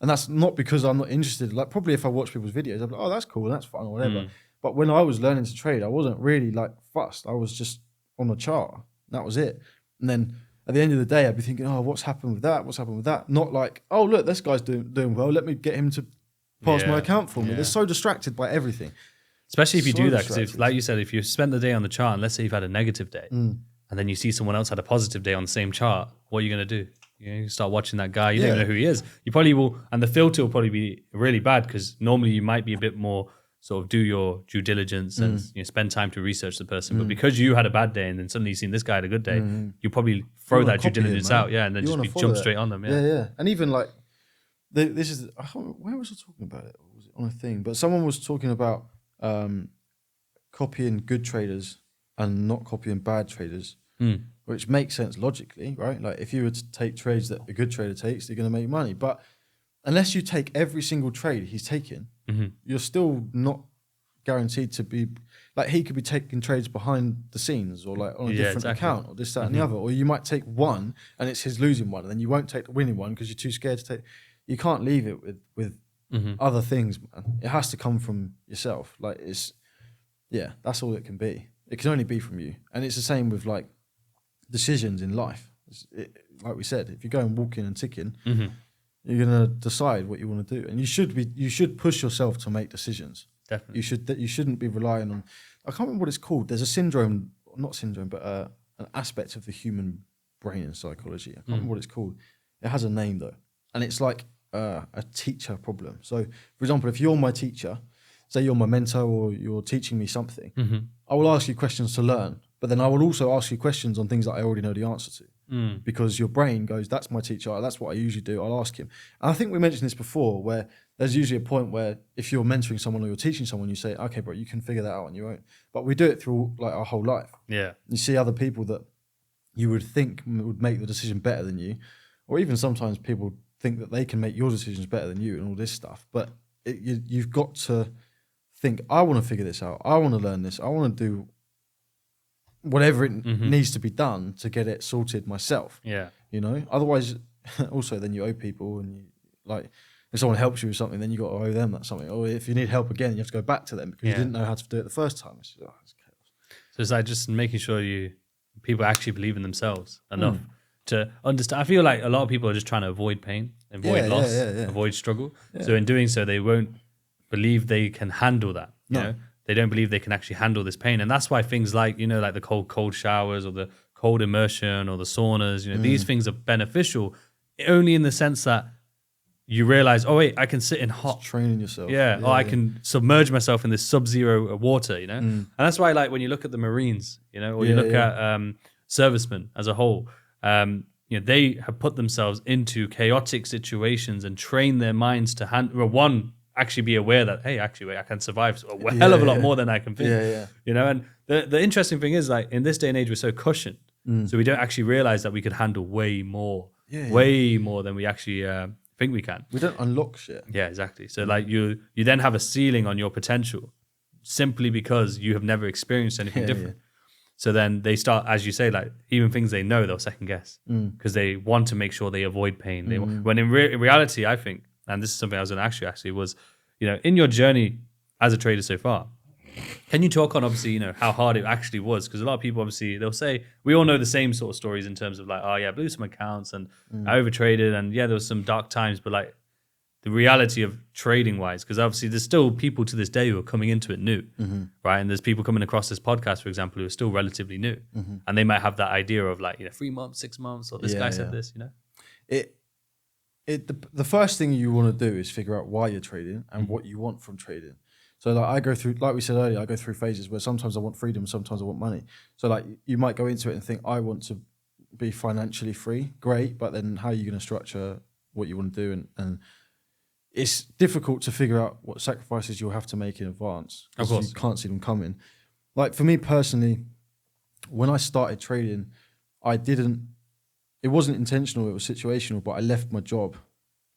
And that's not because I'm not interested. Like, probably if I watch people's videos, I'd be like, oh, that's cool, that's fun, or whatever. But when I was learning to trade, I wasn't really like fussed. I was just on the chart. That was it. And then at the end of the day, I'd be thinking, oh, what's happened with that? What's happened with that? Not like, oh, look, this guy's doing well. Let me get him to pass my account for me. They're so distracted by everything. Especially if you do that, because like you said, if you spend the day on the chart, and let's say you've had a negative day, and then you see someone else had a positive day on the same chart, what are you going to do? You start watching that guy, you don't even know who he is. You probably will, and the filter will probably be really bad because normally you might be a bit more sort of do your due diligence and spend time to research the person. But because you had a bad day and then suddenly you've seen this guy had a good day, you probably throw that due diligence out, and then just jump straight on them. Yeah. And even like, this is, where was I talking about it? Or was it on a thing? But someone was talking about copying good traders and not copying bad traders. Which makes sense logically, right? Like, if you were to take trades that a good trader takes, they're going to make money. But unless you take every single trade he's taking, you're still not guaranteed to be, like, he could be taking trades behind the scenes or like on a different account or this, that, and the other. Or you might take one and it's his losing one, and then you won't take the winning one because you're too scared to take. You can't leave it with other things, man. It has to come from yourself. Like, that's all it can be. It can only be from you. And it's the same with like decisions in life. Like we said, if you're going walking and ticking, you're gonna decide what you want to do, and you should push yourself to make decisions. Definitely, you shouldn't be relying on. I can't remember what it's called. There's a not syndrome, but an aspect of the human brain in psychology. I can't remember what it's called. It has a name though, and it's like a teacher problem. So, for example, if you're my teacher, say you're my mentor or you're teaching me something, I will ask you questions to learn. But then I will also ask you questions on things that I already know the answer to. Because your brain goes, that's my teacher, that's what I usually do, I'll ask him. And I think we mentioned this before, where there's usually a point where if you're mentoring someone or you're teaching someone, you say, okay, bro, you can figure that out on your own. But we do it through like our whole life. Yeah. You see other people that you would think would make the decision better than you, or even sometimes people think that they can make your decisions better than you and all this stuff. But you've got to think, I want to figure this out, I want to learn this, I want to do whatever it needs to be done to get it sorted myself. Yeah. Otherwise, also then you owe people, and you, like, if someone helps you with something, then you got to owe them that something. Or if you need help again, you have to go back to them because you didn't know how to do it the first time. It's chaos. So it's like just making sure people actually believe in themselves enough to understand. I feel like a lot of people are just trying to avoid pain, avoid loss, avoid struggle. Yeah. So in doing so, they won't believe they can handle that. You know? they don't believe they can actually handle this pain. And that's why things like, you know, like the cold showers or the cold immersion or the saunas, you know, these things are beneficial only in the sense that you realize, oh wait, I can sit in hot. It's training yourself. Yeah, or I can submerge myself in this sub-zero water, you know? And that's why, like, when you look at the Marines, you know, or you look at servicemen as a whole, you know, they have put themselves into chaotic situations and trained their minds to actually be aware that, hey, actually, wait, I can survive a hell of a lot more than I can think. You know, and the interesting thing is, like, in this day and age, we're so cushioned. So we don't actually realize that we could handle way more than we actually think we can. We don't unlock shit. Yeah, exactly. So like you then have a ceiling on your potential simply because you have never experienced anything different. So then they start, as you say, like even things they know, they'll second guess because they want to make sure they avoid pain. When in reality, I think, and this is something I was going to ask you actually, was, you know, in your journey as a trader so far, can you talk on, obviously, you know, how hard it actually was? Because a lot of people, obviously, they'll say, we all know the same sort of stories in terms of like, oh yeah, I blew some accounts and I overtraded and yeah, there was some dark times, but like the reality of trading wise, because obviously there's still people to this day who are coming into it new, right? And there's people coming across this podcast, for example, who are still relatively new and they might have that idea of like, you know, 3 months, 6 months, or this guy said this, you know? The first thing you want to do is figure out why you're trading and what you want from trading. So like I go through, like we said earlier, I go through phases where sometimes I want freedom, sometimes I want money. So like you might go into it and think, I want to be financially free. Great, but then how are you going to structure what you want to do? And it's difficult to figure out what sacrifices you'll have to make in advance. Of course. You can't see them coming. Like for me personally, when I started trading, it wasn't intentional, it was situational, but I left my job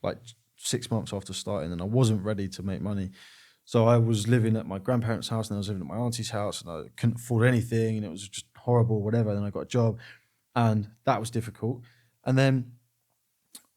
like 6 months after starting and I wasn't ready to make money. So I was living at my grandparents' house and I was living at my auntie's house and I couldn't afford anything and it was just horrible, whatever. Then I got a job and that was difficult. And then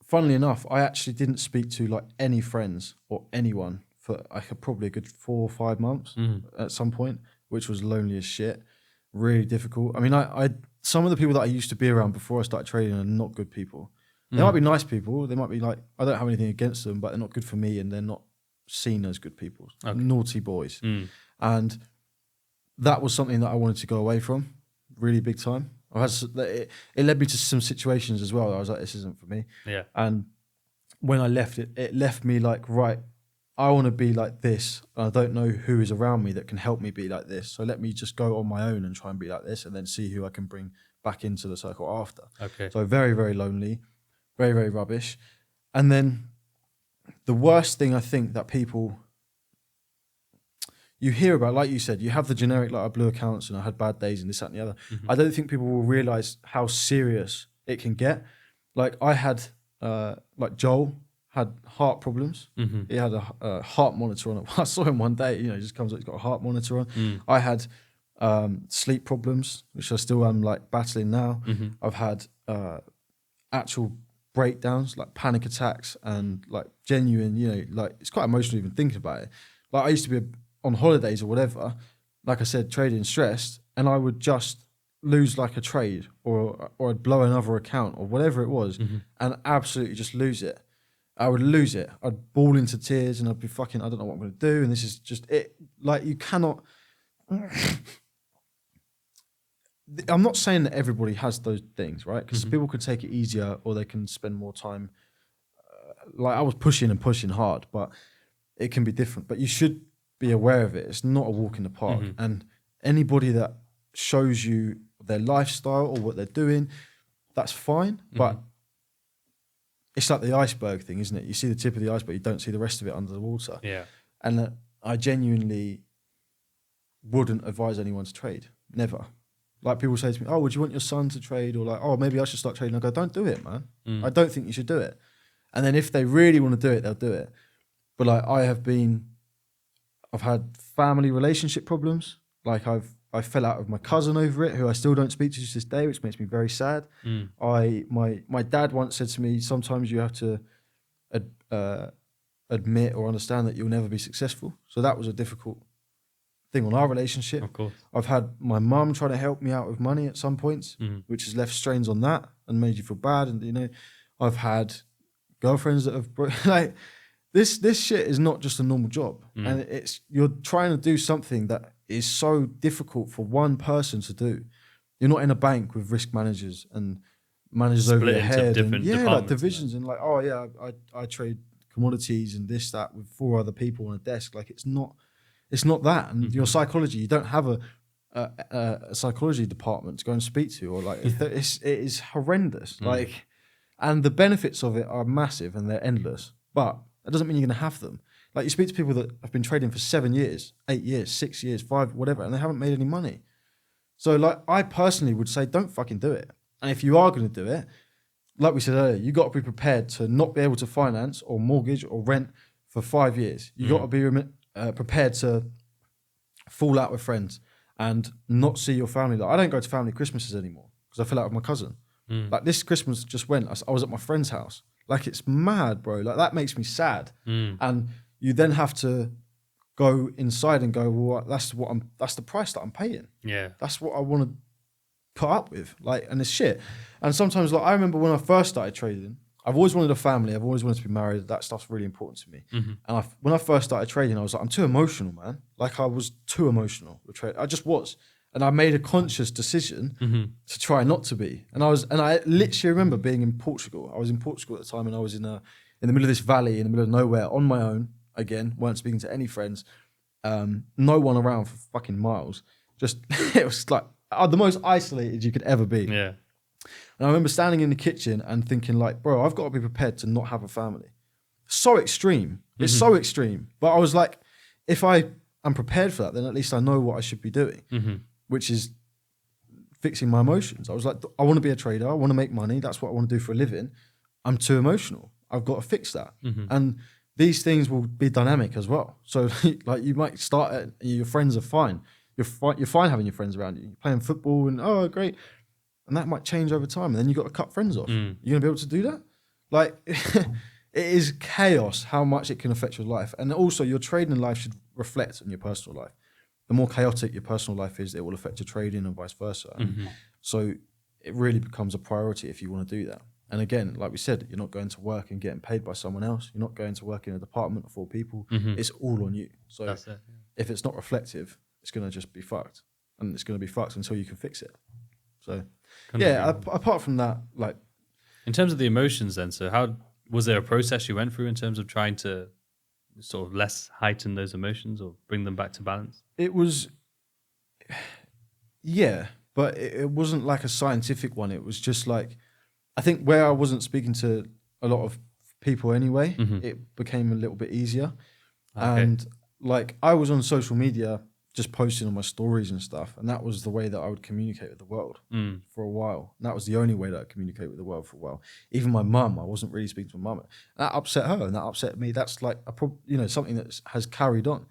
funnily enough, I actually didn't speak to like any friends or anyone for probably a good 4 or 5 months at some point, which was lonely as shit, really difficult. I mean, I some of the people that I used to be around before I started trading are not good people. They might be nice people. They might be like, I don't have anything against them, but they're not good for me and they're not seen as good people, naughty boys. And that was something that I wanted to go away from really big time. It led me to some situations as well. I was like, this isn't for me. Yeah. And when I left it left me like, right, I want to be like this. I don't know who is around me that can help me be like this. So let me just go on my own and try and be like this and then see who I can bring back into the circle after. Okay. So very, very lonely, very, very rubbish. And then the worst thing I think that people, you hear about, like you said, you have the generic, like I blew accounts and I had bad days and this, that and the other. I don't think people will realize how serious it can get. Like I had, like Joel had heart problems. He had a heart monitor on. I saw him one day, you know, he just comes up, he's got a heart monitor on. I had sleep problems, which I still am like battling now. I've had actual breakdowns, like panic attacks and like genuine, you know, like it's quite emotional even thinking about it. Like I used to be on holidays or whatever, like I said, trading stressed, and I would just lose like a trade or I'd blow another account or whatever it was and absolutely just lose it. I would lose it. I'd bawl into tears and I'd be fucking, I don't know what I'm going to do. And this is just it. Like you cannot, I'm not saying that everybody has those things, right? Because people could take it easier or they can spend more time. Like I was pushing and pushing hard, but it can be different. But you should be aware of it. It's not a walk in the park. And anybody that shows you their lifestyle or what they're doing, that's fine. But it's like the iceberg thing, isn't it? You see the tip of the iceberg, you don't see the rest of it under the water. Yeah. And I genuinely wouldn't advise anyone to trade. Never. Like people say to me, oh, would you want your son to trade? Or like, oh, maybe I should start trading. I go, don't do it, man. I don't think you should do it. And then if they really want to do it, they'll do it. But like I've had family relationship problems. Like I fell out of my cousin over it, who I still don't speak to this day, which makes me very sad. My dad once said to me, sometimes you have to admit or understand that you'll never be successful. So that was a difficult thing on our relationship. Of course. I've had my mum trying to help me out with money at some points, which has left strains on that and made you feel bad. And, you know, I've had girlfriends that have, like, this shit is not just a normal job, and you're trying to do something that is so difficult for one person to do. You're not in a bank with risk managers and managers over your head, and like divisions, and like, oh yeah, I trade commodities and this, that with 4 other people on a desk. Like it's not that. And your psychology, you don't have a psychology department to go and speak to, or like it is horrendous. Like, and the benefits of it are massive and they're endless, but that doesn't mean you're going to have them. Like you speak to people that have been trading for 7 years, 8 years, 6 years, 5, whatever, and they haven't made any money. So like I personally would say, don't fucking do it. And if you are going to do it, like we said earlier, you got to be prepared to not be able to finance or mortgage or rent for 5 years. You got to be prepared to fall out with friends and not see your family. Like I don't go to family Christmases anymore because I fell out with my cousin. Like this Christmas just went, I was at my friend's house. Like it's mad, bro. Like that makes me sad. And you then have to go inside and go, well, that's the price that I'm paying. Yeah. That's what I want to put up with. Like, and it's shit. And sometimes, like, I remember when I first started trading, I've always wanted a family. I've always wanted to be married. That stuff's really important to me. And when I first started trading, I was like, I'm too emotional, man. Like I was too emotional with trading. I just was. And I made a conscious decision to try not to be. And I literally remember being in Portugal. I was in Portugal at the time, and I was in the middle of this valley, in the middle of nowhere, on my own. Again, weren't speaking to any friends. No one around for fucking miles. Just, it was like the most isolated you could ever be. Yeah. And I remember standing in the kitchen and thinking like, bro, I've got to be prepared to not have a family. So extreme. It's so extreme. But I was like, if I am prepared for that, then at least I know what I should be doing, which is fixing my emotions. I was like, I want to be a trader. I want to make money. That's what I want to do for a living. I'm too emotional. I've got to fix that. And these things will be dynamic as well. So like you might start at, your friends are fine. You're fine having your friends around you. You're playing football and, oh, great. And that might change over time. And then you've got to cut friends off. You're going to be able to do that? Like, it is chaos how much it can affect your life. And also your trading life should reflect on your personal life. The more chaotic your personal life is, it will affect your trading and vice versa. So it really becomes a priority if you want to do that. And again, like we said, you're not going to work and getting paid by someone else. You're not going to work in a department of 4 people. It's all on you. So That's it, if it's not reflective, it's going to just be fucked. And it's going to be fucked until you can fix it. So, apart from that, like... In terms of the emotions then, so how was there a process you went through in terms of trying to sort of less heighten those emotions or bring them back to balance? It was... Yeah, but it wasn't like a scientific one. It was just like... I think where I wasn't speaking to a lot of people anyway, it became a little bit easier. Okay. And like I was on social media just posting on my stories and stuff, and that was the way that I would communicate with the world for a while. And that was the only way that I communicate with the world for a while. Even my mum, I wasn't really speaking to my mum. That upset her and that upset me. That's like something that has carried on.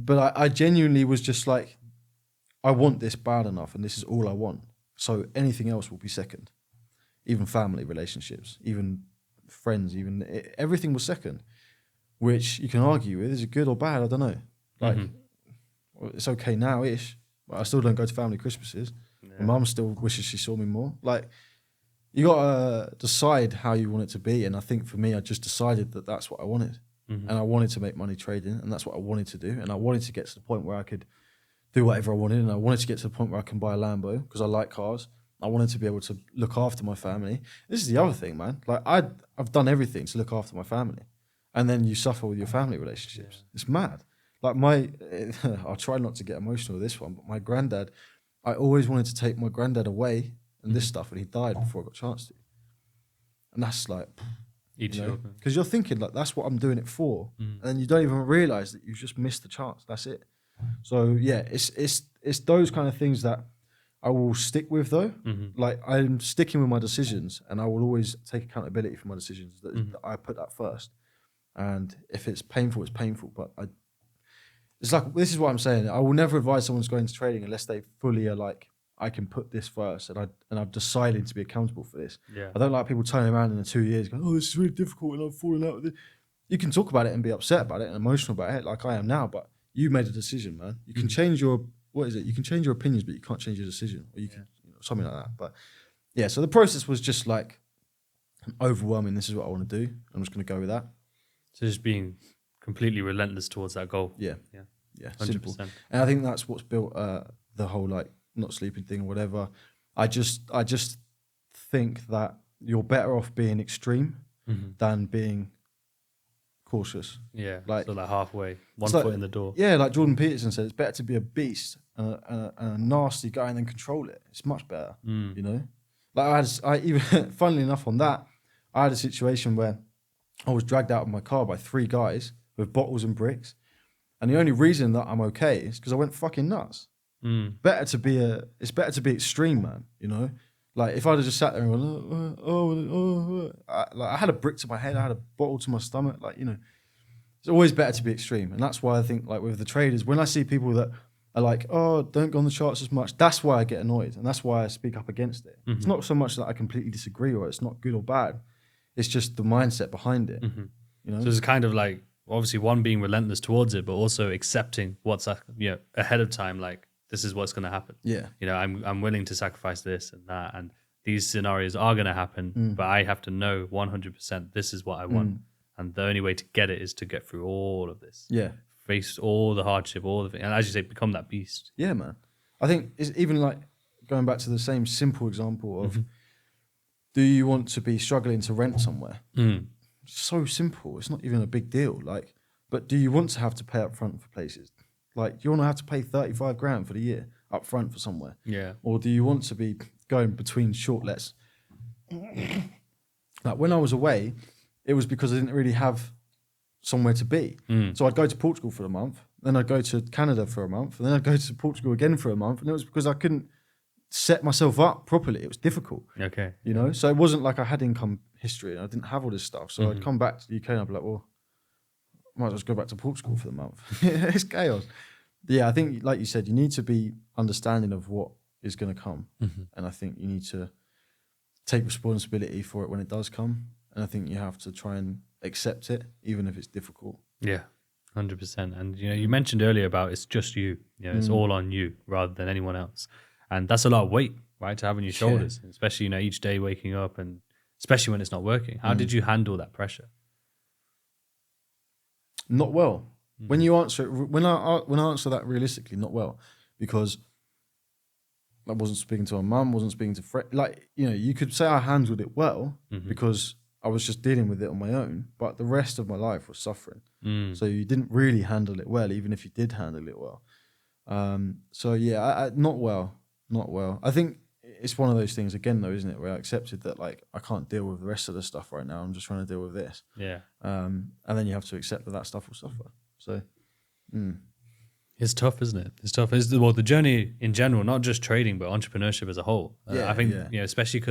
But I genuinely was just like, I want this bad enough, and this is all I want. So anything else will be second. Even family relationships, even friends, everything was second, which you can argue with. Is it good or bad? I don't know. Like, it's okay now-ish, but I still don't go to family Christmases. Yeah. My mum still wishes she saw me more. Like, you got to decide how you want it to be. And I think for me, I just decided that that's what I wanted. And I wanted to make money trading, and that's what I wanted to do. And I wanted to get to the point where I could do whatever I wanted. And I wanted to get to the point where I can buy a Lambo because I like cars. I wanted to be able to look after my family. This is the other thing, man. Like I've done everything to look after my family, and then you suffer with your family relationships. Yeah. It's mad. Like I'll try not to get emotional with this one, but my granddad, I always wanted to take my granddad away and this stuff, and he died before I got a chance to. And that's like, because you're thinking like that's what I'm doing it for, and then you don't even realize that you've just missed the chance. That's it. So yeah, it's those kind of things that I will stick with though. Like I'm sticking with my decisions, and I will always take accountability for my decisions. That I put that first, and if it's painful, it's painful. But it's like this is what I'm saying. I will never advise someone's going to trading unless they fully are like, I can put this first, and I've decided to be accountable for this. Yeah. I don't like people turning around in 2 years going, oh, this is really difficult, and I'm falling out with it. You can talk about it and be upset about it and emotional about it, like I am now. But you made a decision, man. You can change your You can change your opinions, but you can't change your decision, or you can something like that. But yeah, so the process was just like overwhelming. This is what I want to do. I'm just going to go with that. So just being completely relentless towards that goal. Yeah. 100%. Simple. And I think that's what's built the whole like not sleeping thing or whatever. I just think that you're better off being extreme than being cautious. Yeah, like so like halfway, one like, foot in the door. Yeah, like Jordan Peterson said, it's better to be a beast and a nasty guy and then control it. It's much better, you know. Like I even funnily enough on that, I had a situation where I was dragged out of my car by 3 guys with bottles and bricks, and the only reason that I'm okay is because I went fucking nuts. It's better to be extreme, man. You know, like if I'd have just sat there and gone, I had a brick to my head, I had a bottle to my stomach, like, you know, it's always better to be extreme. And that's why I think, like with the traders, when I see people that are like, oh, don't go on the charts as much, that's why I get annoyed, and that's why I speak up against it. It's not so much that I completely disagree or it's not good or bad. It's just the mindset behind it. You know, so it's kind of like obviously one being relentless towards it, but also accepting what's ahead of time. Like, this is what's going to happen. Yeah. You know, I'm willing to sacrifice this and that, and these scenarios are going to happen, but I have to know 100% this is what I want. And the only way to get it is to get through all of this. Yeah. Face all the hardship, all the things. And as you say, become that beast. Yeah, man. I think it's even like going back to the same simple example of, do you want to be struggling to rent somewhere? So simple. It's not even a big deal. Like, but do you want to have to pay up front for places? Like, do you want to have to pay 35 grand for the year up front for somewhere? Yeah. Or do you want to be going between short lets? Like when I was away, it was because I didn't really have somewhere to be. So I'd go to Portugal for a month, then I'd go to Canada for a month, and then I'd go to Portugal again for a month. And it was because I couldn't set myself up properly. It was difficult. Okay. You know? So it wasn't like I had income history and I didn't have all this stuff. So I'd come back to the UK and I'd be like, well, might as well just go back to Portugal for the month. It's chaos. Yeah, I think, like you said, you need to be understanding of what is going to come. And I think you need to take responsibility for it when it does come. And I think you have to try and accept it, even if it's difficult. Yeah, 100%. And, you know, you mentioned earlier about it's just you. You know, it's all on you rather than anyone else. And that's a lot of weight, right, to have on your shoulders, especially, you know, each day waking up and especially when it's not working. How did you handle that pressure? Not well. When you answer it, when I answer that realistically, not well, because I wasn't speaking to my mum, wasn't speaking to friends. Like, you know, you could say I handled it well because I was just dealing with it on my own, but the rest of my life was suffering. So you didn't really handle it well, even if you did handle it well. So yeah, not well. I think it's one of those things again, though, isn't it? Where I accepted that, like, I can't deal with the rest of the stuff right now. I'm just trying to deal with this. Yeah. And then you have to accept that stuff will suffer. So, it's tough, isn't it? It's tough. It's the journey in general, not just trading, but entrepreneurship as a whole. I think, you know, especially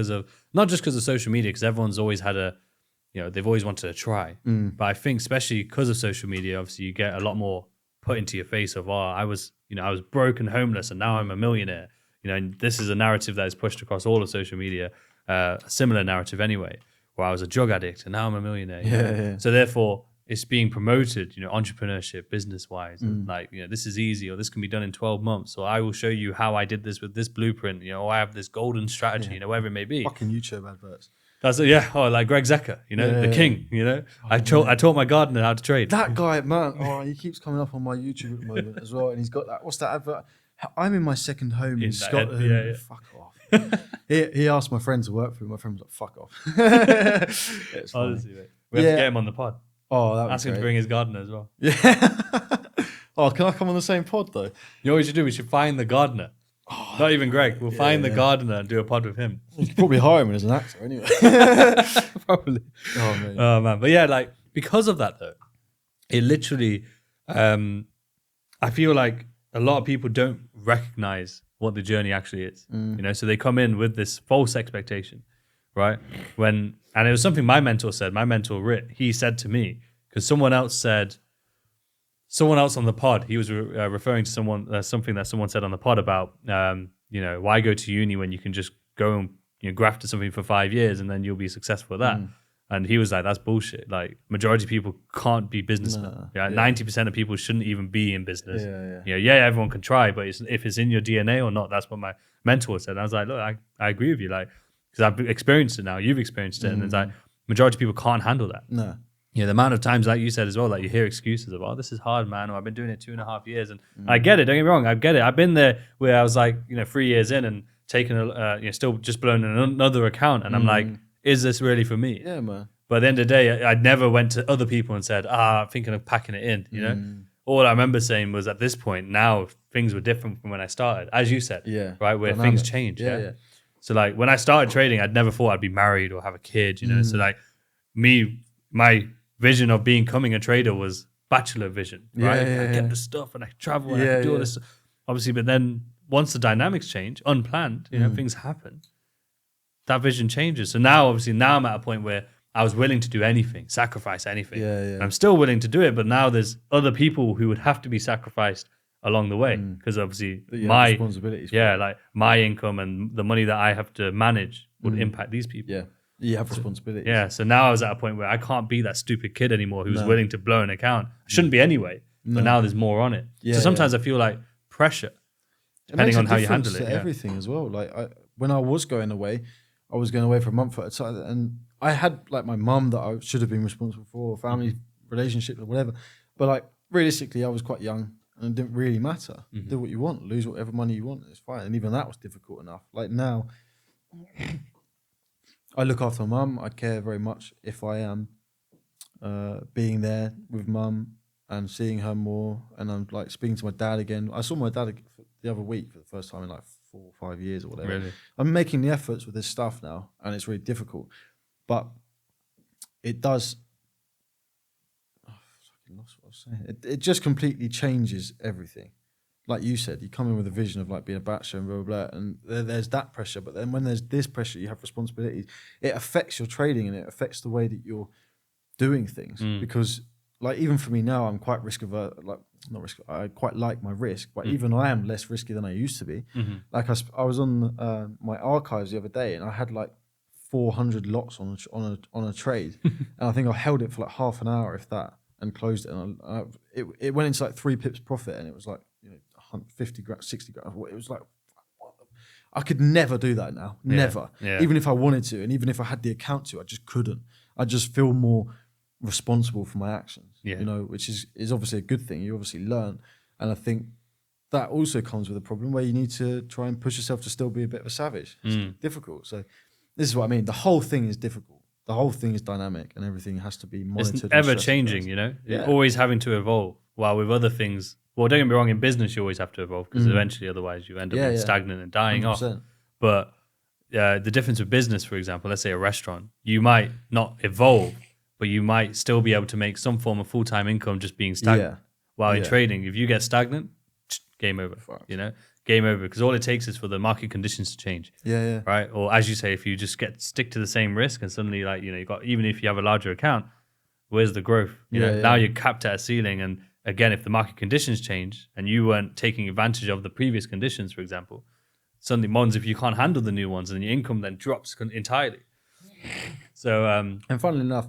not just because of social media, because everyone's always had they've always wanted to try. But I think especially because of social media, obviously you get a lot more put into your face of, I was broke and homeless and now I'm a millionaire. You know, and this is a narrative that is pushed across all of social media, a similar narrative anyway, where I was a drug addict and now I'm a millionaire. Yeah. So therefore, it's being promoted, you know, entrepreneurship, business-wise, and like, you know, this is easy, or this can be done in 12 months, or I will show you how I did this with this blueprint, you know, or I have this golden strategy, you know, whatever it may be. Fucking YouTube adverts. That's it, yeah. Oh, like Greg Zecker, you know, the king, you know. I taught my gardener how to trade. That guy, man, he keeps coming up on my YouTube at the moment as well, and he's got that, what's that advert? I'm in my second home in Scotland. Yeah. Fuck off. he asked my friend to work for him. My friend was like, fuck off. It's honestly, mate. We have to get him on the pod. Oh, that ask him to bring his gardener as well. Yeah. Oh, can I come on the same pod though? You know what we should do? We should find the gardener. Oh, not even Greg. We'll find the gardener and do a pod with him. You could probably hire him as an actor anyway. Probably. Oh man. But yeah, like because of that though, it literally, I feel like a lot of people don't recognize what the journey actually is. You know, so they come in with this false expectation, right? And it was something my mentor said. My mentor Rit, he said to me, because someone else on the pod, he was referring to something that someone said on the pod about, you know, why go to uni when you can just go and, you know, graft to something for 5 years and then you'll be successful at that. And he was like, that's bullshit. Like, majority of people can't be businessmen. 90% of people shouldn't even be in business. Everyone can try, but if it's in your DNA or not, that's what my mentor said. And I was like, look, I agree with you. Like, because I've experienced it now. You've experienced it. And it's like, majority of people can't handle that. No. the amount of times, like you said as well, like you hear excuses of, oh, this is hard, man, or I've been doing it 2.5 years. And I get it, don't get me wrong, I get it. I've been there where I was like, 3 years in and taking still just blowing another account. And I'm like, is this really for me? Yeah, man. But at the end of the day, I never went to other people and said, I'm thinking of packing it in, you know? All I remember saying was at this point, now things were different from when I started, as you said, right? Where Dynamic. things change. Yeah. So like when I started trading, I'd never thought I'd be married or have a kid, you know? So like my vision of becoming a trader was bachelor vision, right? I get the stuff and I travel and I can do all this. Obviously, but then once the dynamics change, unplanned, things happen. That vision changes. So now, obviously, I'm at a point where I was willing to do anything, sacrifice anything. And I'm still willing to do it, but now there's other people who would have to be sacrificed along the way because obviously my responsibilities. Like my income and the money that I have to manage would impact these people. Yeah, you have responsibilities. Yeah, so now I was at a point where I can't be that stupid kid anymore who's willing to blow an account. I shouldn't be anyway, but now there's more on it. So sometimes I feel like pressure, depending on how you handle it. Everything as well. Like when I was going away, I was going away for a month at a time, and I had like my mum that I should have been responsible for, family relationships or whatever. But like realistically, I was quite young and it didn't really matter. Do what you want, lose whatever money you want, it's fine. And even that was difficult enough. Like now, I look after my mum. I care very much if I am being there with mum and seeing her more. And I'm like speaking to my dad again. I saw my dad the other week for the first time in like 4 or 5 years or whatever. Really? I'm making the efforts with this stuff now, and it's really difficult. But it does. I fucking lost what I was saying. It just completely changes everything. Like you said, you come in with a vision of like being a bachelor and blah, blah, blah, and there's that pressure. But then when there's this pressure, you have responsibilities. It affects your trading and it affects the way that you're doing things. Because like even for me now, I'm quite risk averse. Like not risk. I quite like my risk, but even I am less risky than I used to be. Like I was on my archives the other day, and I had like 400 lots on a trade, and I think I held it for like half an hour, if that, and closed it. And it went into like 3 pips profit, and it was like 50 grand, 60 grand. It was like, I could never do that now. Never. Even if I wanted to, and even if I had the account to, I just couldn't. I just feel more responsible for my actions, which is obviously a good thing. You obviously learn. And I think that also comes with a problem where you need to try and push yourself to still be a bit of a savage. It's difficult. So this is what I mean. The whole thing is difficult. The whole thing is dynamic, and everything has to be monitored. It's ever changing, You're always having to evolve. While with other things, well, don't get me wrong, in business you always have to evolve because eventually otherwise you end up being stagnant and dying 100%. Off. But the difference with business, for example, let's say a restaurant, you might not evolve, but you might still be able to make some form of full-time income just being stagnant. While in trading, if you get stagnant, game over, game over, because all it takes is for the market conditions to change. Right? Or as you say, if you just stick to the same risk and suddenly you got, even if you have a larger account, where's the growth? Now you're capped at a ceiling, and again, if the market conditions change and you weren't taking advantage of the previous conditions, for example, suddenly Mons, if you can't handle the new ones, and your income then drops entirely. So, and funnily enough,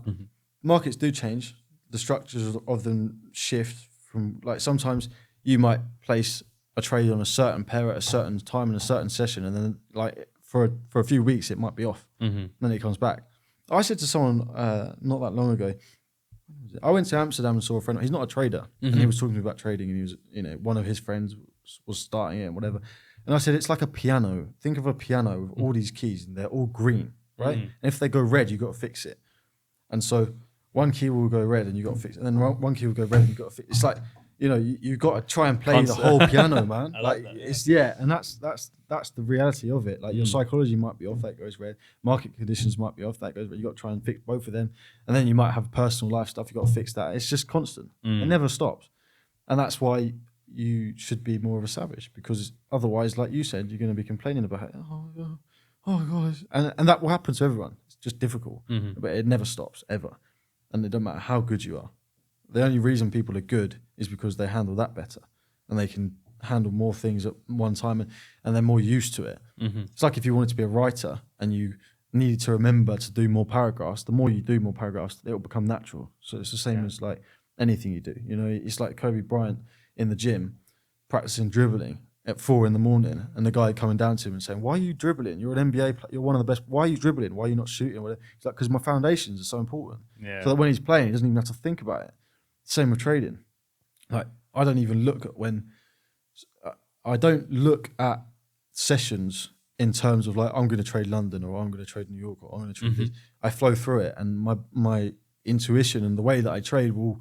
markets do change. The structures of them shift from, like, sometimes you might place a trade on a certain pair at a certain time in a certain session, and then like for a few weeks it might be off. Then it comes back. I said to someone not that long ago, I went to Amsterdam and saw a friend. He's not a trader, and he was talking to me about trading, and he was, one of his friends was starting it and whatever. And I said, it's like a piano. Think of a piano with all these keys, and they're all green, right? And if they go red, you got to fix it. And so one key will go red, and you got to fix it. And then one key will go red, and you got to fix it. It's like, you got to try and play the whole piano, man. like that, it's and that's the reality of it. Like your psychology might be off, that goes red. Market conditions might be off, that goes red. You got to try and fix both of them, and then you might have personal life stuff. You got to fix that. It's just constant. It never stops, and that's why you should be more of a savage, because otherwise, like you said, you're going to be complaining about it. Oh God, and that will happen to everyone. It's just difficult, but it never stops ever, and it doesn't matter how good you are. The only reason people are good is because they handle that better, and they can handle more things at one time, and they're more used to it. It's like if you wanted to be a writer and you needed to remember to do more paragraphs, the more you do more paragraphs, it will become natural. So it's the same as like anything you do. It's like Kobe Bryant in the gym practicing dribbling. at 4 a.m, and the guy coming down to him and saying, "Why are you dribbling? You're an NBA player. You're one of the best. Why are you dribbling? Why are you not shooting?" He's like, "Because my foundations are so important. So that when he's playing, he doesn't even have to think about it." Same with trading. Like, I don't even look at sessions in terms of like, I'm going to trade London, or I'm going to trade New York, or I'm going to trade this. I flow through it, and my intuition and the way that I trade will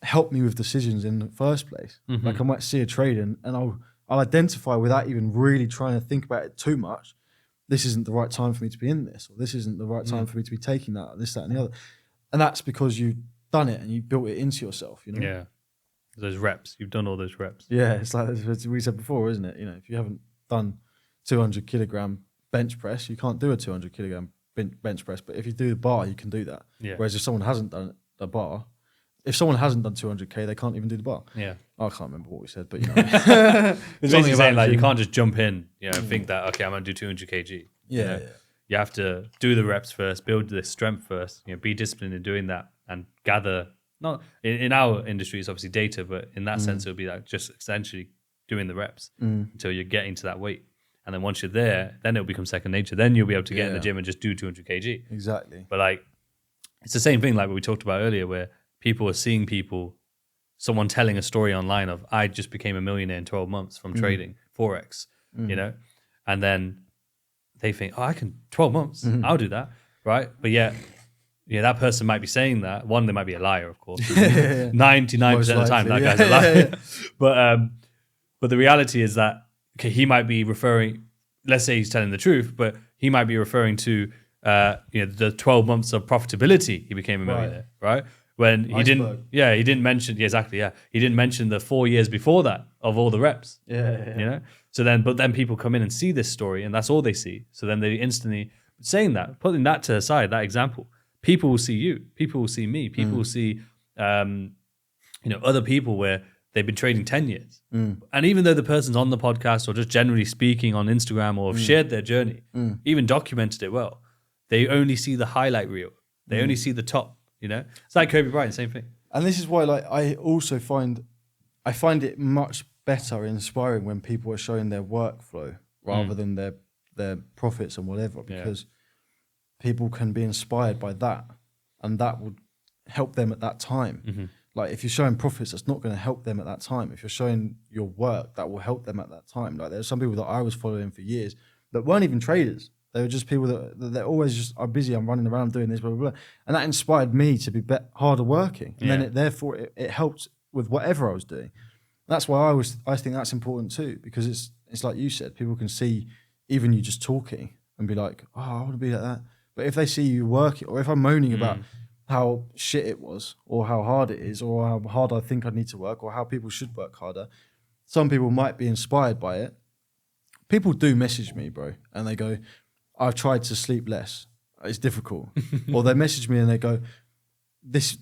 help me with decisions in the first place. Like, I might see a trade and I'll identify without even really trying to think about it too much. This isn't the right time for me to be in this, or this isn't the right time for me to be taking that, or this, that, and the other. And that's because you've done it and you built it into yourself, you know? Yeah. Those reps. You've done all those reps. Yeah, it's like as we said before, isn't it? You know, if you haven't done 200 kilogram bench press, you can't do a 200 kilogram bench press. But if you do the bar, you can do that. Yeah. Whereas if someone hasn't done a bar, if someone hasn't done 200k, they can't even do the bar. Yeah. I can't remember what we said, but you know. It's basically saying like, you can't just jump in, you know, and think that, okay, I'm going to do 200 kg. Yeah, you know? You have to do the reps first, build the strength first, you know, be disciplined in doing that, and gather, not in our industry, it's obviously data, but in that sense, it'll be like just essentially doing the reps until you're getting to that weight. And then once you're there, then it'll become second nature. Then you'll be able to get in the gym and just do 200 kg. Exactly. But like, it's the same thing like what we talked about earlier, where people are seeing someone telling a story online of, I just became a millionaire in 12 months from trading Forex, you know? And then they think, oh, I can, 12 months, I'll do that, right? But yeah, that person might be saying that. One, they might be a liar, of course. 99% of the time, that guy's a liar. But the reality is that, okay, he might be referring, let's say he's telling the truth, but he might be referring to the 12 months of profitability he became a millionaire, right? When he didn't mention, he didn't mention the 4 years before that of all the reps. You know? So then people come in and see this story, and that's all they see. So then they instantly, saying that, putting that to the side, that example, people will see you, people will see me, people will see, other people where they've been trading 10 years. And even though the person's on the podcast or just generally speaking on Instagram or have shared their journey, even documented it well, they only see the highlight reel. They only see the top, you know? It's like Kobe Bryant, same thing. And this is why, like, I also find it much better and inspiring when people are showing their workflow rather than their profits and whatever, because people can be inspired by that, and that would help them at that time. Like, if you're showing profits, that's not going to help them at that time. If you're showing your work, that will help them at that time. Like, there's some people that I was following for years that weren't even traders. They were just people that they're always just, I'm busy, I'm running around doing this, blah, blah, blah. And that inspired me to be harder working. And then it helped with whatever I was doing. That's why I think that's important too, because it's like you said, people can see even you just talking and be like, oh, I want to be like that. But if they see you working, or if I'm moaning about how shit it was, or how hard it is, or how hard I think I need to work, or how people should work harder, some people might be inspired by it. People do message me, bro, and they go, I've tried to sleep less. It's difficult. Or they message me and they go, this.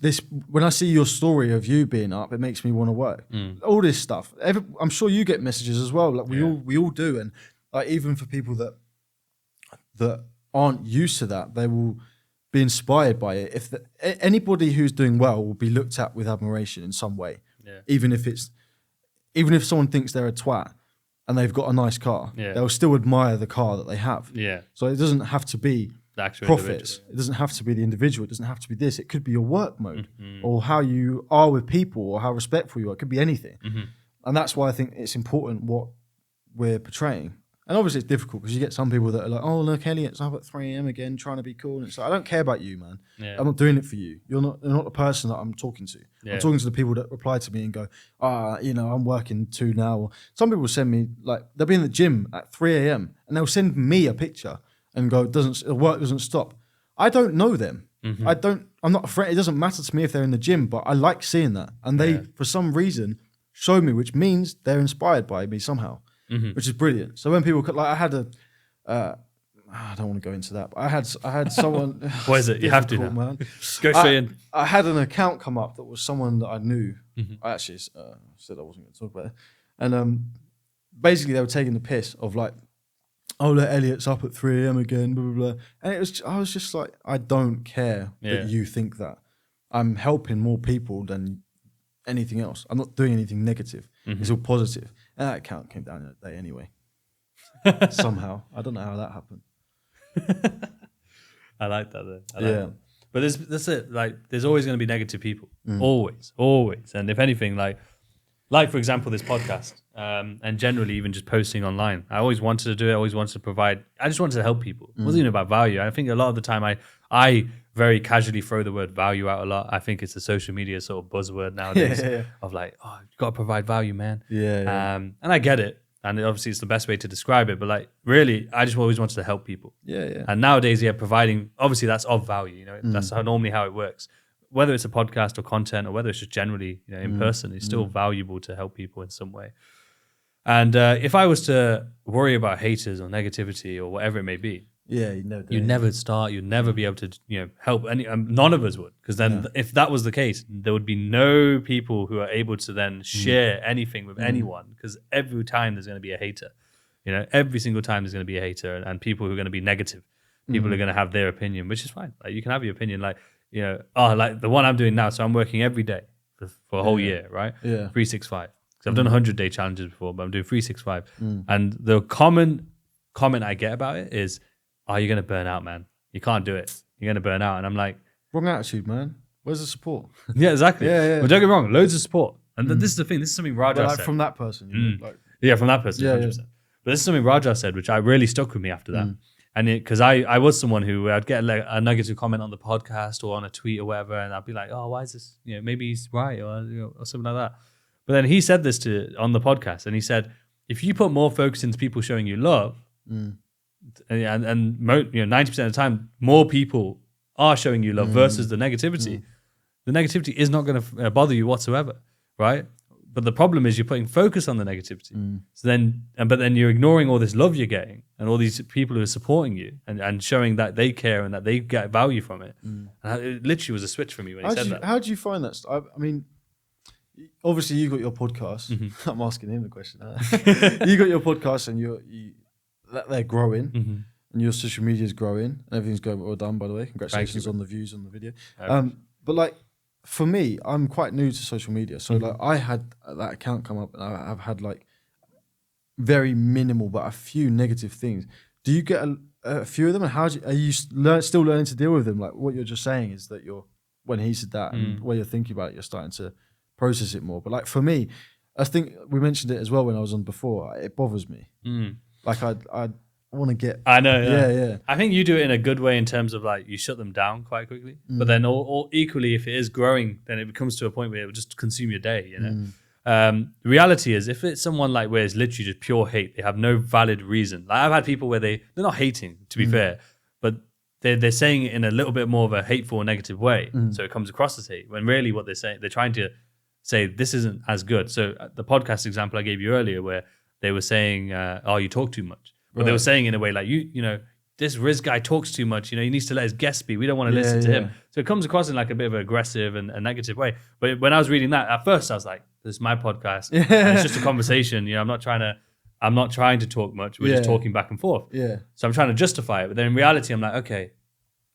When I see your story of you being up, it makes me want to work. All this stuff. I'm sure you get messages as well. Like we all do. And like, even for people that aren't used to that, they will be inspired by it. If anybody who's doing well will be looked at with admiration in some way. Even if someone thinks they're a twat and they've got a nice car, they'll still admire the car that they have. So it doesn't have to be the actual profits. It doesn't have to be the individual. It doesn't have to be this. It could be your work mode or how you are with people or how respectful you are. It could be anything. And that's why I think it's important what we're portraying. And obviously it's difficult because you get some people that are like, oh, look, Elliot's up at 3 a.m. again trying to be cool. And it's like, I don't care about you, man. I'm not doing it for you. You're not the person that I'm talking to. I'm talking to the people that reply to me and go, I'm working too now. Or some people send me, like, they'll be in the gym at 3 a.m. and they'll send me a picture and go, the work doesn't stop. I don't know them. I'm not afraid. It doesn't matter to me if they're in the gym, but I like seeing that. And they, for some reason, show me, which means they're inspired by me somehow. Which is brilliant. So when people, like, I had I don't want to go into that, but I had someone. What is it? You have to now. Man. Go straight in. I had an account come up that was someone that I knew. I actually said I wasn't going to talk about it. And basically they were taking the piss of like, oh, look, Elliot's up at 3 a.m. again, blah, blah, blah. And I was just like, I don't care that you think that. I'm helping more people than anything else. I'm not doing anything negative. It's all positive. And that account came down in a day anyway. Somehow. I don't know how that happened. I like that though. That. But that's it. Like, there's always going to be negative people. Always. And if anything, like for example, this podcast, and generally even just posting online. I always wanted to do it. I always wanted to provide. I just wanted to help people. It wasn't even about value. I think a lot of the time I very casually throw the word value out a lot. I think it's a social media sort of buzzword nowadays of like, oh, you've got to provide value, man. And I get it. And obviously it's the best way to describe it. But like, really, I just always wanted to help people. And nowadays, providing, obviously that's of value. You know, that's normally how it works. Whether it's a podcast or content or whether it's just generally, you know, in person, it's still valuable to help people in some way. And if I was to worry about haters or negativity or whatever it may be, you'd never start. You'd never be able to, you know, help any. None of us would, because then if that was the case, there would be no people who are able to then share anything with anyone. Because every time there's going to be a hater, you know, every single time there's going to be a hater and people who are going to be negative. People are going to have their opinion, which is fine. Like, you can have your opinion, like, you know, like the one I'm doing now. So I'm working every day for a whole year, right? 365. Because I've done 100-day challenges before, but I'm doing 365. And the common comment I get about it is, oh, you're going to burn out, man. You can't do it. You're going to burn out. And I'm like, wrong attitude, man. Where's the support? Yeah, exactly. Well, don't get me wrong. Loads of support. And this is the thing. This is something Raja said. From that person. You know, like, from that person. 100%. But this is something Raja said, which I really stuck with me after that. And because I was someone who I'd get like a negative comment on the podcast or on a tweet or whatever, and I'd be like, oh, why is this? You know, maybe he's right, or, you know, or something like that. But then he said this on the podcast, and he said, if you put more focus into people showing you love, and you know, 90% of the time, more people are showing you love versus the negativity. The negativity is not going to bother you whatsoever, right? But the problem is you're putting focus on the negativity. But then you're ignoring all this love you're getting and all these people who are supporting you and showing that they care and that they get value from it. And it literally was a switch for me when he said that. How do you find that? I mean, obviously you got your podcast. I'm asking him the question. You got your podcast and they're growing and your social media is growing and everything's going well done, by the way. Congratulations on the views on the video. But like, for me, I'm quite new to social media. So like, I had that account come up and I've had like very minimal, but a few negative things. Do you get a few of them? And are you still learning to deal with them? Like, what you're just saying is that when he said that and when you're thinking about it, you're starting to process it more. But like, for me, I think we mentioned it as well when I was on before, it bothers me. Like, I want to get... I know, yeah. I think you do it in a good way in terms of like, you shut them down quite quickly. But then or equally, if it is growing, then it becomes to a point where it will just consume your day, you know? The reality is, if it's someone like where it's literally just pure hate, they have no valid reason. Like, I've had people where they're not hating, to be fair, but they're saying it in a little bit more of a hateful or negative way. So it comes across as hate, when really what they're saying, they're trying to say this isn't as good. So the podcast example I gave you earlier, where they were saying, oh, you talk too much. But they were saying in a way like, you know, this Riz guy talks too much. You know, he needs to let his guests speak. We don't want to listen to him. So it comes across in like a bit of an aggressive and a negative way. But when I was reading that, at first I was like, this is my podcast. And it's just a conversation. You know, I'm not trying to talk much. We're just talking back and forth. So I'm trying to justify it. But then in reality, I'm like, okay,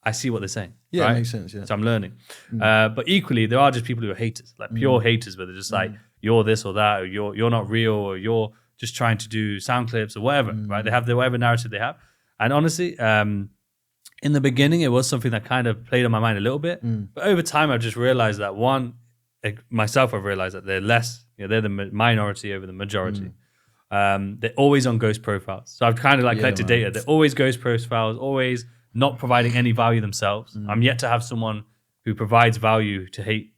I see what they're saying. Right? It makes sense. So I'm learning. But equally, there are just people who are haters, like pure haters, where they're just like, you're this or that, or you're not real, or you're just trying to do sound clips or whatever, right? They have whatever narrative they have. And honestly, in the beginning, it was something that kind of played on my mind a little bit. But over time, I've just realized that I've realized that they're less, you know, they're the minority over the majority. They're always on ghost profiles. So I've kind of like collected data. They're always ghost profiles, always not providing any value themselves. I'm yet to have someone who provides value to hate.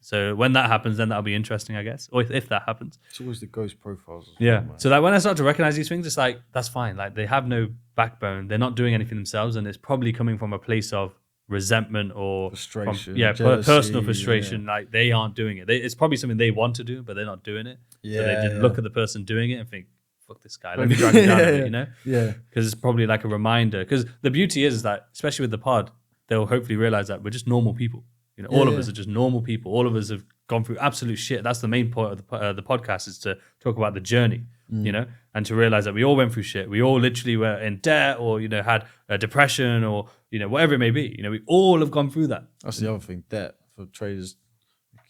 So when that happens, then that'll be interesting, I guess. Or if that happens. It's always the ghost profiles. So like, when I start to recognize these things, it's like, that's fine. Like, they have no backbone. They're not doing anything themselves. And it's probably coming from a place of resentment or frustration, jealousy, personal frustration. Like, they aren't doing it. It's probably something they want to do, but they're not doing it. So they didn't look at the person doing it and think, fuck this guy, let me drag him down a bit, you know? Because it's probably like a reminder. Because the beauty is that, especially with the pod, they'll hopefully realize that we're just normal people. You know, all of us are just normal people. All of us have gone through absolute shit. That's the main point of the podcast, is to talk about the journey, you know, and to realize that we all went through shit. We all literally were in debt, or, you know, had a depression, or, you know, whatever it may be. You know, we all have gone through that. That's the other thing. Debt for traders,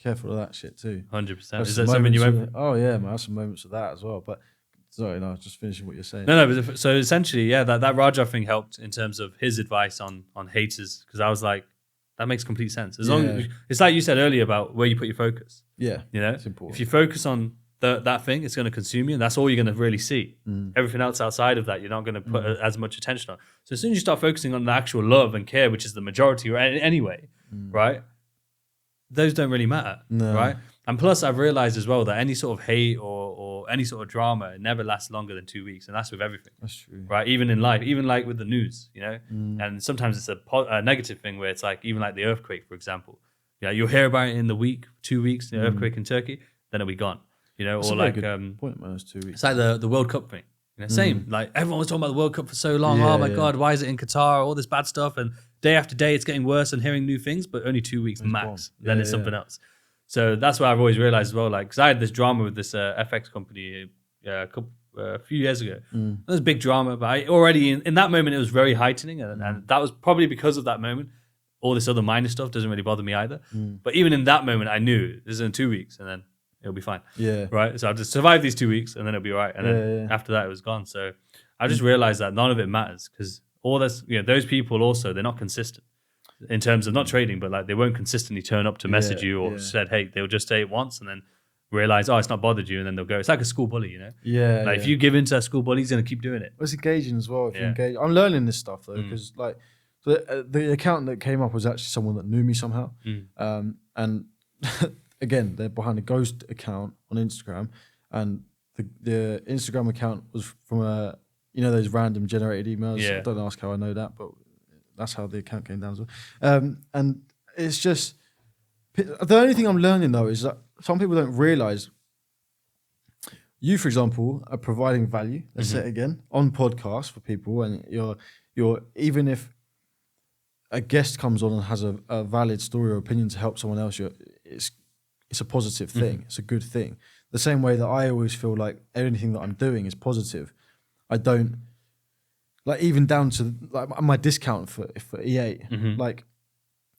careful of that shit too. 100%. Is that something you went? Oh yeah, man. I have some moments of that as well. But sorry, no, just finishing what you're saying. No. But so essentially, yeah, that Raja thing helped in terms of his advice on haters, because I was like, that makes complete sense. As long as, it's like you said earlier about where you put your focus. Yeah, you know, it's important. If you focus on that thing, it's going to consume you, and that's all you're going to really see. Everything else outside of that, you're not going to put as much attention on. So as soon as you start focusing on the actual love and care, which is the majority anyway, right? Those don't really matter, right? And plus, I've realized as well that any sort of hate or any sort of drama, it never lasts longer than 2 weeks, and that's with everything. That's true, right? Even in life, even like with the news, you know. And sometimes it's a negative thing where it's like even like the earthquake, for example. Yeah, you'll hear about it in the week, 2 weeks, the earthquake in Turkey, then it'll be gone. You know, that's or like point, man. It's 2 weeks. It's like the World Cup thing. You know, same. Like everyone was talking about the World Cup for so long. Yeah, oh my God, why is it in Qatar? All this bad stuff, and day after day it's getting worse and hearing new things, but only 2 weeks max. Then it's something else. So that's what I've always realized as well. Like, because I had this drama with this FX company a few years ago. It was a big drama, but I already in that moment it was very heightening, and that was probably because of that moment. All this other minor stuff doesn't really bother me either. But even in that moment, I knew this is in 2 weeks, and then it'll be fine. Yeah. Right. So I'll just survive these 2 weeks, and then it'll be all right. And then after that, it was gone. So I just realized that none of it matters, because all this, you know, those people also, they're not consistent in terms of not trading, but like they won't consistently turn up to message you or said, hey, they'll just say it once and then realize, oh, it's not bothered you, and then they'll go. It's like a school bully, you know? Yeah. Like if you give in to a school bully, he's going to keep doing it. It's engaging as well. If you engage, I'm learning this stuff though, because like the account that came up was actually someone that knew me somehow. And again, they're behind a ghost account on Instagram, and the Instagram account was from a, you know, those random generated emails. Yeah. Don't ask how I know that, but that's how the account came down as well. And it's just, the only thing I'm learning though is that some people don't realize, you, for example, are providing value, let's say it again, on podcasts for people, and you're even if a guest comes on and has a valid story or opinion to help someone else, it's a positive thing. It's a good thing. The same way that I always feel like anything that I'm doing is positive. I don't, like, even down to like my discount for E8, like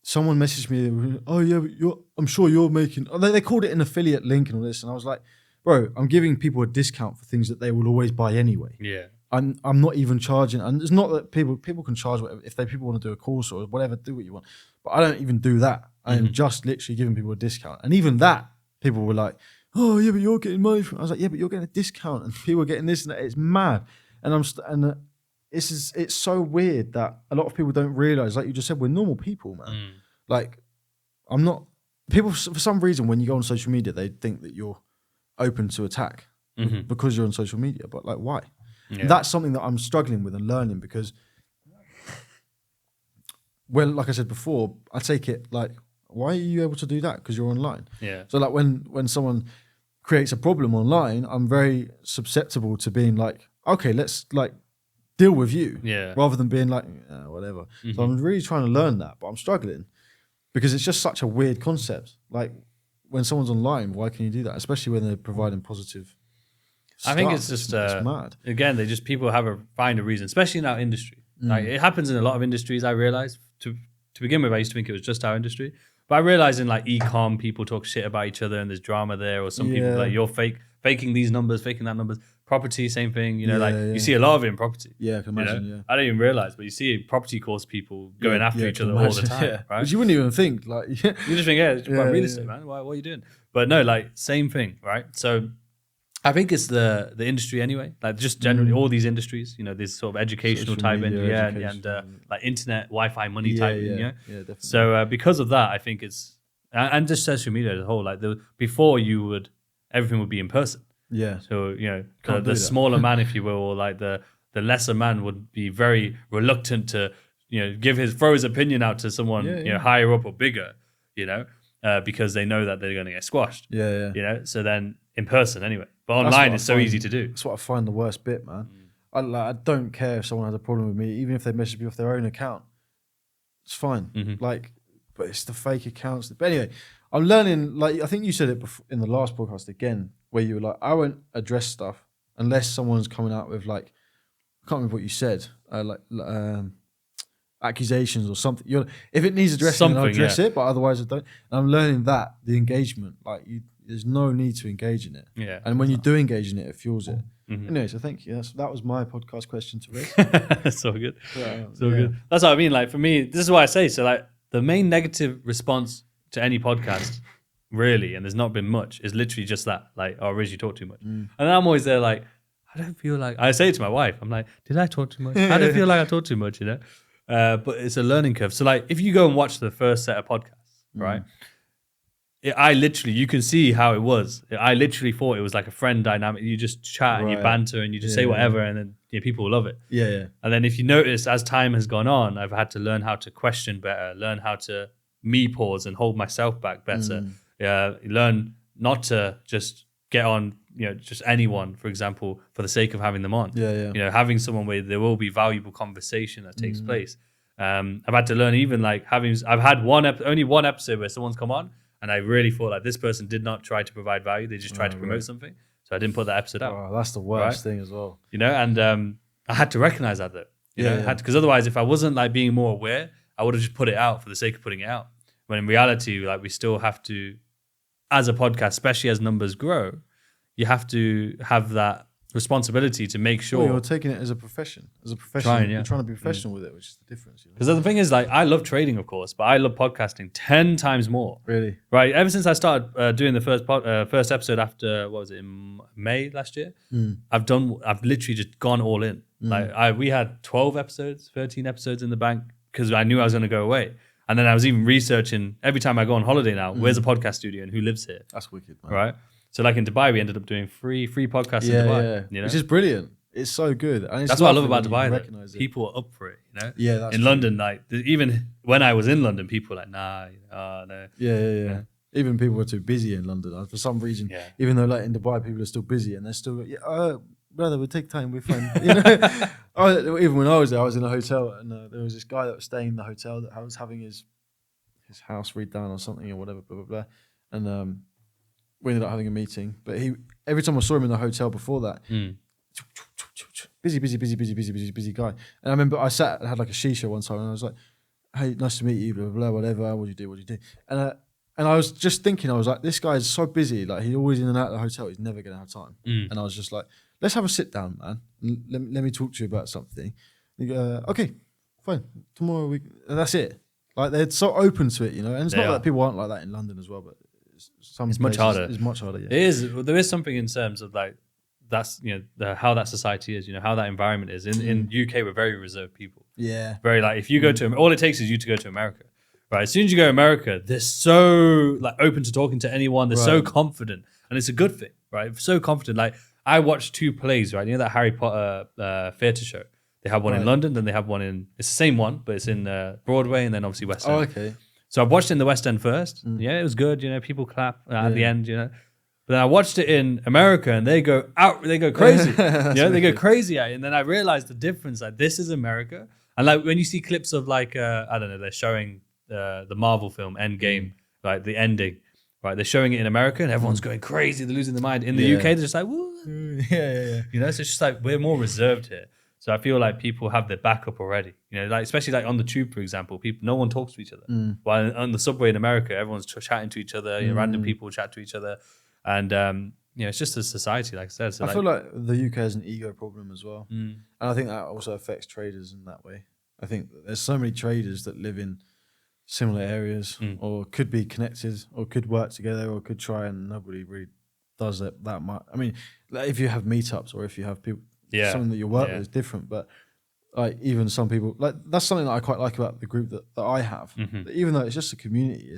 someone messaged me, oh yeah, but I'm sure you're making, they called it an affiliate link and all this, and I was like, bro, I'm giving people a discount for things that they will always buy anyway. Yeah. I'm not even charging, and it's not that people can charge whatever, if people want to do a course or whatever, do what you want. But I don't even do that. I am just literally giving people a discount, and even that, people were like, "Oh yeah, but you're getting money from." I was like, "Yeah, but you're getting a discount, and people are getting this and that." It's mad, and it's so weird that a lot of people don't realize. Like you just said, we're normal people, man. Like I'm not. People for some reason when you go on social media, they think that you're open to attack because you're on social media. But like, why? Yeah. That's something that I'm struggling with and learning, because, well, like I said before, I take it like, why are you able to do that? Because you're online. Yeah. So like when someone creates a problem online, I'm very susceptible to being like, okay, let's like deal with you. Yeah. Rather than being like, whatever. So I'm really trying to learn that, but I'm struggling because it's just such a weird concept. Like when someone's online, why can you do that? Especially when they're providing positive stuff. I think it's just it's mad. Again, people find a reason, especially in our industry. Like it happens in a lot of industries. I realized to begin with, I used to think it was just our industry, but I realized in like e-com, people talk shit about each other and there's drama there, or some people like you're faking these numbers, faking that numbers. Property, same thing. You know, you see a lot of it in property. Yeah, I can imagine. You know? I don't even realize, but you see property course people going after each other all the time, right? Which you wouldn't even think. Like, you just think, it's about real estate, man. What are you doing? But no, like same thing, right? So I think it's the industry anyway, like just generally all these industries, you know, this sort of educational type, and like internet, Wi-Fi money type, you know? Yeah, definitely. So because of that, I think it's, and just social media as a whole, like before everything would be in person. Yeah. So, you know, the smaller man, if you will, or like the lesser man would be very reluctant to, you know, throw his opinion out to someone, you know, higher up or bigger, you know, because they know that they're going to get squashed. Yeah. You know, so then in person anyway. But online it's so easy to do. That's what I find the worst bit, man. I don't care if someone has a problem with me, even if they message me off their own account. It's fine. Like, but it's the fake accounts. But anyway, I'm learning, like, I think you said it before in the last podcast again, where you were like, I won't address stuff unless someone's coming out with like, I can't remember what you said. accusations or something. If it needs addressing, I'll address it, but otherwise I don't. And I'm learning that the engagement, like there's no need to engage in it. Yeah. And when you do engage in it, it fuels it. Mm-hmm. Anyway, so thank you. That was my podcast question to Riz. So good. Good. That's what I mean. Like for me, this is what I say. So like the main negative response to any podcast, really, and there's not been much, is literally just that. Like, oh, Riz, you talk too much. And I'm always there like, I don't feel like, I say it to my wife, I'm like, did I talk too much? I don't feel like I talk too much, you know? But it's a learning curve. So like, if you go and watch the first set of podcasts, right? You can see how it was. I literally thought it was like a friend dynamic. You just chat and you banter and you just say whatever, and then people will love it. Yeah. And then if you notice, as time has gone on, I've had to learn how to question better, learn how to pause and hold myself back better. Learn not to just get on, just anyone, for example, for the sake of having them on. Having someone where there will be valuable conversation that takes place. I've had to learn even like I've had only one episode where someone's come on and I really thought like this person did not try to provide value. They just tried to promote something. So I didn't put that episode out. Oh, that's the worst thing as well. And I had to recognize that though. Because otherwise if I wasn't like being more aware, I would have just put it out for the sake of putting it out. When in reality, like we still have to, as a podcast, especially as numbers grow, you have to have that responsibility to make sure. You're taking it as a profession. You're trying to be professional with it, which is the difference. Because the thing is, like, I love trading, of course, but I love podcasting 10 times more. Really? Right. Ever since I started doing the first episode after, what was it, in May last year, I've literally just gone all in. Like we had 12 episodes, 13 episodes in the bank because I knew I was going to go away. And then I was even researching every time I go on holiday now, where's a podcast studio and who lives here? That's wicked, man. Right? So like in Dubai, we ended up doing free podcasts in Dubai. Yeah. Which is brilliant. It's so good. And that's what I love about Dubai. That people are up for it, Yeah, that's in true. London, like even when I was in London, people were like, nah, no. Yeah. Even people were too busy in London. For some reason, even though like in Dubai, people are still busy and they're still, brother, we'll take time, we're fine. Even when I was there, I was in a hotel and there was this guy that was staying in the hotel that I was having his house redone or something or whatever, blah, blah, blah. And we ended up having a meeting. But every time I saw him in the hotel before that, busy guy. And I remember I sat and had like a shisha one time and I was like, hey, nice to meet you, blah, blah, blah, whatever, what do you do? And I was just thinking, I was like, this guy is so busy, like he's always in and out of the hotel, he's never going to have time. And I was just like, let's have a sit down, man. Let me talk to you about something. You go, okay, fine. Tomorrow and that's it. Like they're so open to it, and it's not that people aren't like that in London as well, but it's much harder. It's much harder. Yeah. It is. There is something in terms of like that's how that society is, how that environment is. In UK, we're very reserved people. Yeah. Very like if you go to all it takes is you to go to America, right? As soon as you go to America, they're so like open to talking to anyone. They're so confident, and it's a good thing, right? So confident. Like I watched 2 plays, right? That Harry Potter theatre show. They have one in London, then they have one it's the same one, but it's in Broadway and then obviously West End. Oh, okay. So I watched it in the West End first. Yeah, it was good. People clap at the end, But then I watched it in America and they go crazy. They go crazy at it. And then I realized the difference. Like this is America. And like when you see clips of like, I don't know, they're showing the Marvel film Endgame, like the ending, right? They're showing it in America and everyone's going crazy. They're losing their mind. In the UK, they're just like, woo. Yeah. So it's just like, we're more reserved here. So I feel like people have their backup already, like especially like on the tube, for example, no one talks to each other. While on the subway in America, everyone's chatting to each other. Random people chat to each other, and it's just a society, like I said. So I feel like the UK has an ego problem as well, and I think that also affects traders in that way. I think there's so many traders that live in similar areas, or could be connected, or could work together, or could try, and nobody really does that much. I mean, like if you have meetups or if you have people. Something that you work with is different, but like even some people like that's something that I quite like about the group that I have. That even though it's just a community,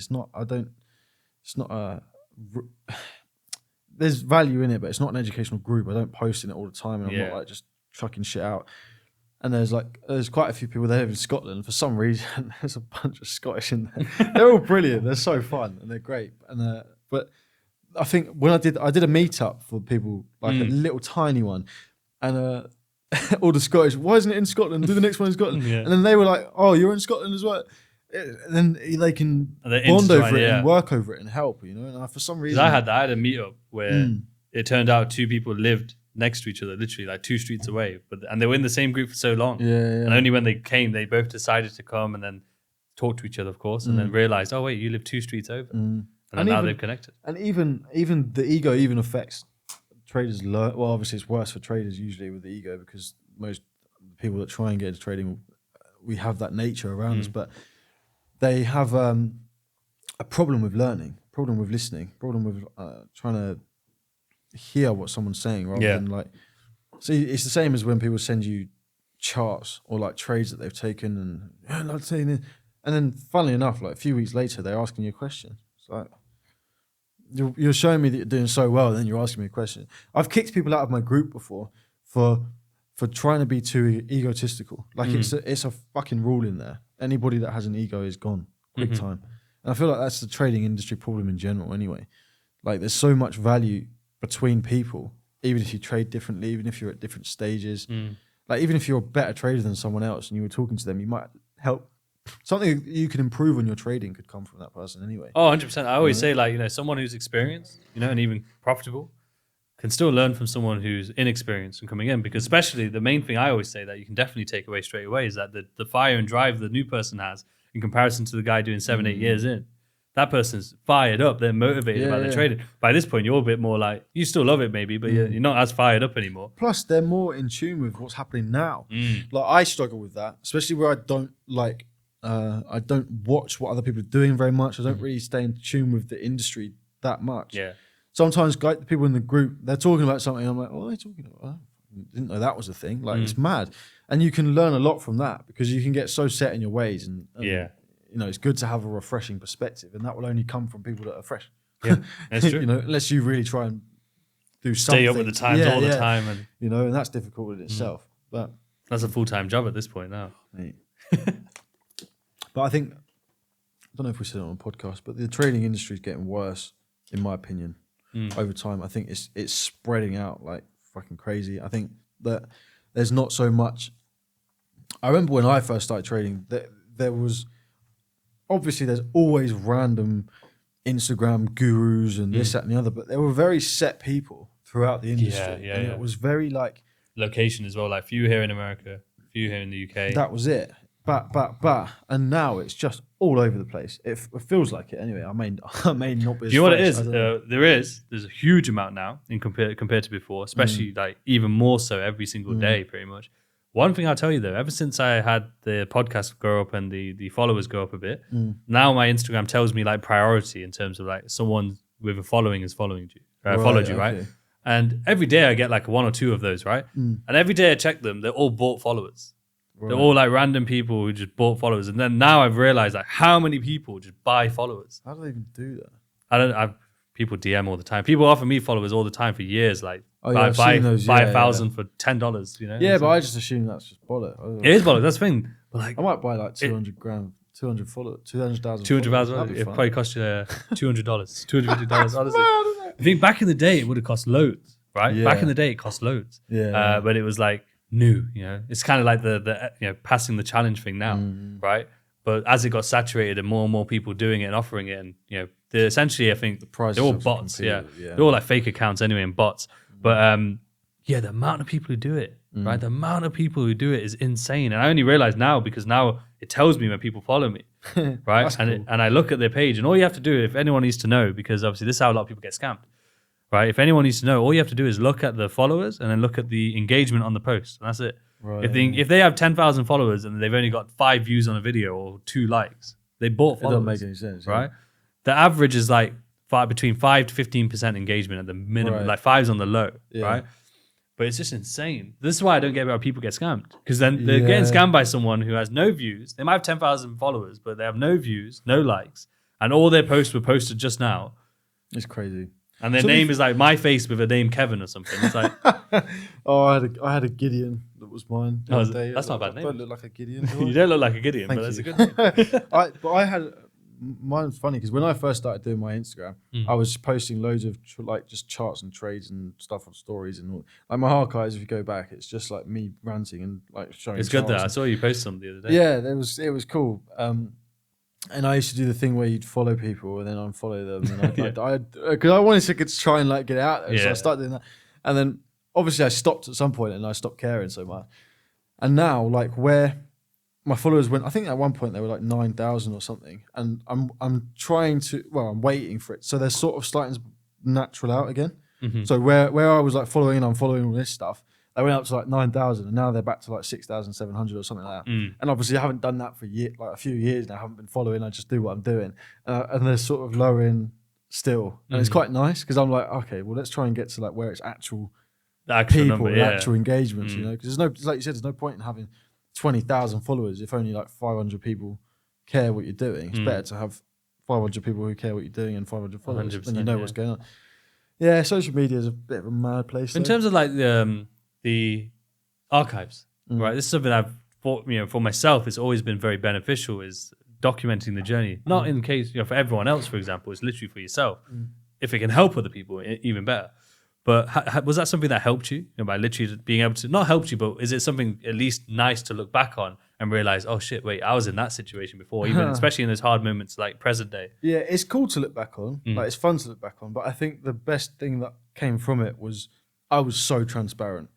there's value in it, but it's not an educational group. I don't post in it all the time, and I'm not like just chucking shit out. And there's quite a few people there in Scotland for some reason. There's a bunch of Scottish in there. They're all brilliant. They're so fun and they're great. And but I think when I did a meetup for people, like a little tiny one. And all the Scottish, why isn't it in Scotland? Do the next one in Scotland. And then they were like, oh, you're in Scotland as well. And then they can bond over it and work over it and help, And for some reason. I had a meetup where it turned out 2 people lived next to each other, literally like 2 streets away. And they were in the same group for so long. Yeah. And only when they came, they both decided to come and then talk to each other, of course, and then realized, oh wait, you live 2 streets over. And now they've connected. And even the ego even affects traders. Well, obviously it's worse for traders usually with the ego, because most people that try and get into trading, we have that nature around us, but they have a problem with learning, problem with listening, problem with trying to hear what someone's saying rather than like. See, it's the same as when people send you charts or like trades that they've taken, and I'm saying it, and then funnily enough, like a few weeks later, they're asking you a question. It's like, you're showing me that you're doing so well, and then you're asking me a question. I've kicked people out of my group before for trying to be too egotistical. Like it's a fucking rule in there. Anybody that has an ego is gone quick time. And I feel like that's the trading industry problem in general anyway. Like there's so much value between people, even if you trade differently, even if you're at different stages. Like even if you're a better trader than someone else and you were talking to them, you might help. Something you can improve on your trading could come from that person anyway. Oh, 100%. I always say, like, someone who's experienced, and even profitable can still learn from someone who's inexperienced and coming in, because especially the main thing I always say that you can definitely take away straight away is that the fire and drive the new person has in comparison to the guy doing 7-8 years in. That person's fired up. They're motivated by their trading. By this point, you're a bit more like, you still love it maybe, but you're not as fired up anymore. Plus, they're more in tune with what's happening now. Like I struggle with that, especially where I don't watch what other people are doing very much. I don't really stay in tune with the industry that much. Yeah. Sometimes the people in the group, they're talking about something. I'm like, what are they talking about? I didn't know that was a thing. Like it's mad. And you can learn a lot from that because you can get so set in your ways. And it's good to have a refreshing perspective, and that will only come from people that are fresh. Yeah, that's true. Unless you really try and do something. Stay up with the times all the time. And and that's difficult in itself. But that's a full-time job at this point now. Mate. But I think, I don't know if we said it on a podcast, but the trading industry is getting worse, in my opinion, over time. I think it's spreading out like fucking crazy. I think that there's not so much. I remember when I first started trading, there was, obviously there's always random Instagram gurus and this, that, and the other, but there were very set people throughout the industry. And it was very like... Location as well, like few here in America, few here in the UK. That was it. But, and now it's just all over the place. It feels like it anyway. I may not be. Do you know what it is? There's a huge amount now in compared to before, especially like even more so every single day, pretty much. One thing I'll tell you though, ever since I had the podcast go up and the followers go up a bit, now my Instagram tells me like priority in terms of like someone with a following is following you, followed you, right? And every day I get like 1 or 2 of those, right? And every day I check them, they're all bought followers. Right. They're all like random people who just bought followers. And then now I've realized like how many people just buy followers. How do they even do that? People DM all the time. People offer me followers all the time for years. Like buy 1,000 for $10, Yeah, but I just assume that's just bollocks. It is bollocks. That's the thing. But like, I might buy like 200 followers, 200,000. 200,000. It probably cost you $200, $250. Honestly, I think back in the day it would have cost loads, right? Yeah. Back in the day it cost loads. Yeah. But it was like new, it's kind of like the passing the challenge thing now, right? But as it got saturated and more people doing it and offering it, and essentially I think they're all bots, they're all like fake accounts anyway and bots. But the amount of people who do it, right? The amount of people who do it is insane, and I only realize now because now it tells me when people follow me, right? And I look at their page, and all you have to do, if anyone needs to know, because obviously this is how a lot of people get scammed. Right. If anyone needs to know, all you have to do is look at the followers and then look at the engagement on the post, and that's it. Right. If they have 10,000 followers and they've only got 5 views on a video or 2 likes, they bought followers. It doesn't make any sense, right? The average is like between 5 to 15% engagement at the minimum, like 5's on the low, right? But it's just insane. This is why I don't get how people get scammed, because then they're getting scammed by someone who has no views. They might have 10,000 followers, but they have no views, no likes, and all their posts were posted just now. It's crazy. And their name is like my face with a name Kevin or something. It's like, I had a Gideon that was mine. That's not a bad name. I don't look like a Gideon. You don't look like a Gideon, but that's a good name. I had mine's funny because when I first started doing my Instagram, I was posting loads of like just charts and trades and stuff on stories and all. Like my archives, if you go back, it's just like me ranting and like showing. It's good though. I saw you post some the other day. Yeah, it was cool. And I used to do the thing where you'd follow people and then unfollow them. And because I wanted to try and like get it out there. So I started doing that. And then obviously I stopped at some point and I stopped caring so much. And now, like, where my followers went, I think at one point they were like 9,000 or something, and I'm trying to, well, I'm waiting for it. So they're sort of starting to natural out again. Mm-hmm. So where I was like following all this stuff, they went up to like 9,000, and now they're back to like 6,700 or something like that. And obviously I haven't done that for a few years now. I haven't been following. I just do what I'm doing, and they're sort of lowering still, and it's quite nice because I'm like, okay, well, let's try and get to like where it's actual people, number, actual engagements, you know, because like you said, there's no point in having 20,000 followers if only like 500 people care what you're doing. It's better to have 500 people who care what you're doing and 500 followers, then you know what's going on. Yeah, social media is a bit of a mad place. In terms of like the archives, right? This is something I've thought, for myself, it's always been very beneficial, is documenting the journey. Not in case, for everyone else, for example, it's literally for yourself. If it can help other people, even better. But was that something that helped you, by literally being able to, not helped you, but is it something at least nice to look back on and realize, oh shit, wait, I was in that situation before, even especially in those hard moments like present day? Yeah, it's cool to look back on. Like, it's fun to look back on. But I think the best thing that came from it was I was so transparent.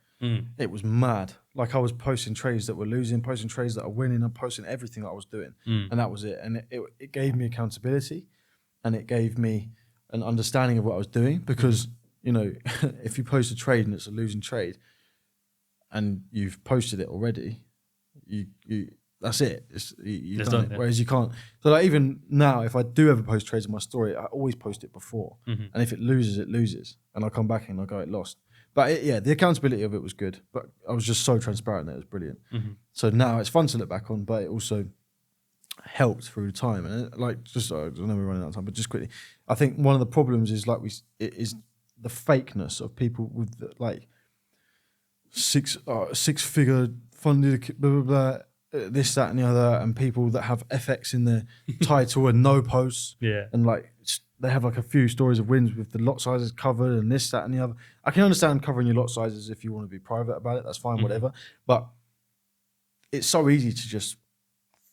It was mad. Like, I was posting trades that were losing, posting trades that are winning, and posting everything that I was doing. And that was it. And it gave me accountability, and it gave me an understanding of what I was doing, because if you post a trade and it's a losing trade and you've posted it already, you that's it. You've done it. Whereas you can't. So like, even now, if I do ever post trades in my story, I always post it before. And if it loses, it loses. And I'll come back and I'll go, it lost. But the accountability of it was good. But I was just so transparent that it was brilliant. So now it's fun to look back on, but it also helped through time. And I know we're running out of time, but just quickly, I think one of the problems is is the fakeness of people with like six-figure funded blah blah blah, this, that, and the other, and people that have FX in their title and no posts, and like they have like a few stories of wins with the lot sizes covered and this, that, and the other. I can understand covering your lot sizes if you want to be private about it. That's fine, whatever. But it's so easy to just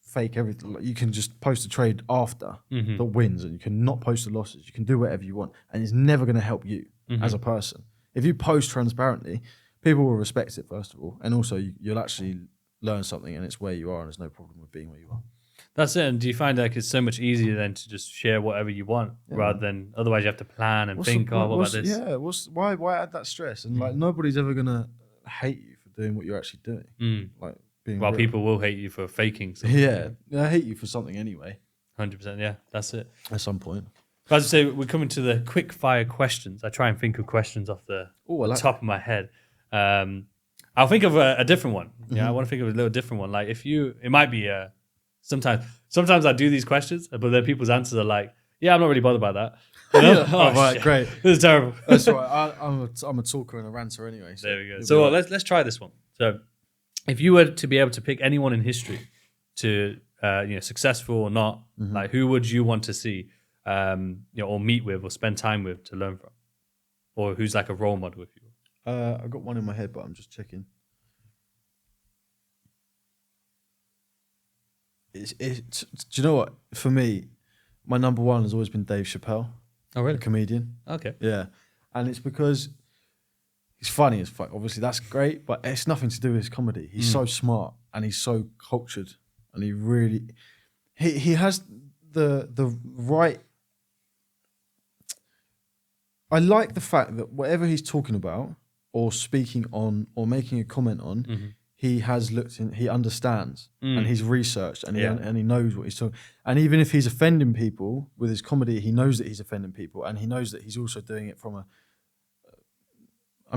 fake everything. Like, you can just post a trade after the wins, and you can not post the losses. You can do whatever you want, and it's never going to help you as a person. If you post transparently, people will respect it, first of all, and also you'll actually learn something, and it's where you are, and there's no problem with being where you are. That's it. And do you find like it's so much easier then to just share whatever you want, rather than otherwise you have to plan and think, what about this? Yeah, why add that stress? And like, nobody's ever gonna hate you for doing what you're actually doing. Like, people will hate you for faking something. Yeah, I hate you for something anyway. 100%. Yeah, that's it. At some point. But as I say, we're coming to the quick fire questions. I try and think of questions off the top of my head. I'll think of a different one. Yeah, I want to think of a little different one. Like, it might be sometimes I do these questions, but then people's answers are like, yeah, I'm not really bothered by that. Right, great. This is terrible. That's right. I'm a talker and a ranter anyway. So there we go. So let's try this one. So if you were to be able to pick anyone in history to, successful or not, like, who would you want to see, or meet with or spend time with to learn from? Or who's like a role model with you? I've got one in my head, but I'm just checking. Do you know what? For me, my number one has always been Dave Chappelle. Oh, really? A comedian. Okay. Yeah. And it's because he's funny as fuck. Obviously, that's great, but it's nothing to do with his comedy. He's so smart, and he's so cultured, and he really... He has the right... I like the fact that whatever he's talking about or speaking on or making a comment on, he has looked in, he understands, and he's researched, and he knows what he's talking. And even if he's offending people with his comedy, he knows that he's offending people, and he knows that he's also doing it from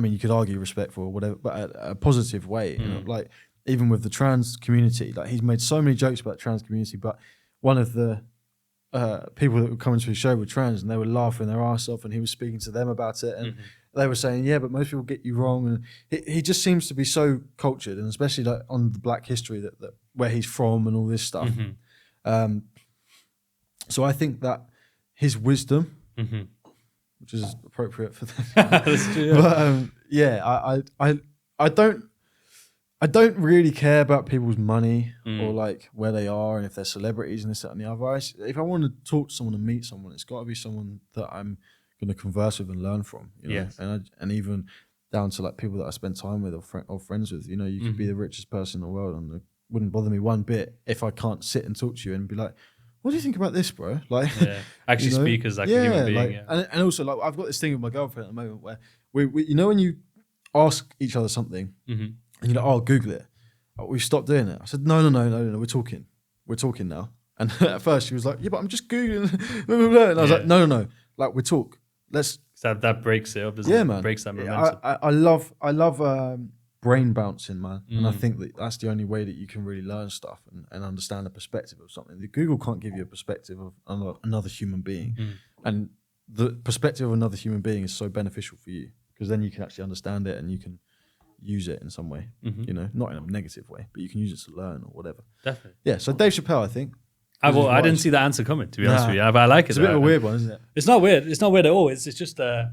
you could argue respectful or whatever, but a positive way. Like, even with the trans community, like, he's made so many jokes about the trans community, but one of the people that were coming to his show were trans, and they were laughing their ass off, and he was speaking to them about it, and they were saying, yeah, but most people get you wrong. And he just seems to be so cultured, and especially like on the Black history that where he's from and all this stuff. So I think that his wisdom, which is appropriate for this, that's true, yeah. But I don't really care about people's money or like where they are and if they're celebrities and this, that, and the other. If I want to talk to someone and meet someone, it's got to be someone that I'm going to converse with and learn from. You know? Yes. And even down to like people that I spend time with or friends with. You know, you could be the richest person in the world, and it wouldn't bother me one bit if I can't sit and talk to you and be like, what do you think about this, bro? Like, actually speak as like a human being. Like, and also like I've got this thing with my girlfriend at the moment where we you know when you ask each other something and you're like, oh, Google it. We stopped doing it. I said, no, we're talking now. And at first she was like, yeah, but I'm just Googling. And I was like, no, like we talk. Let's. That breaks it up, doesn't it? Man. Breaks that momentum. I love brain bouncing, man. And I think that's the only way that you can really learn stuff and understand the perspective of something. Google can't give you a perspective of another human being. And the perspective of another human being is so beneficial for you because then you can actually understand it and you can use it in some way, you know, not in a negative way, but you can use it to learn or whatever. Definitely. Yeah, so Dave Chappelle, I think. I didn't see that answer coming, to be honest with you. I like it. It's a bit of a weird one, isn't it? It's not weird. It's not weird at all. It's just, I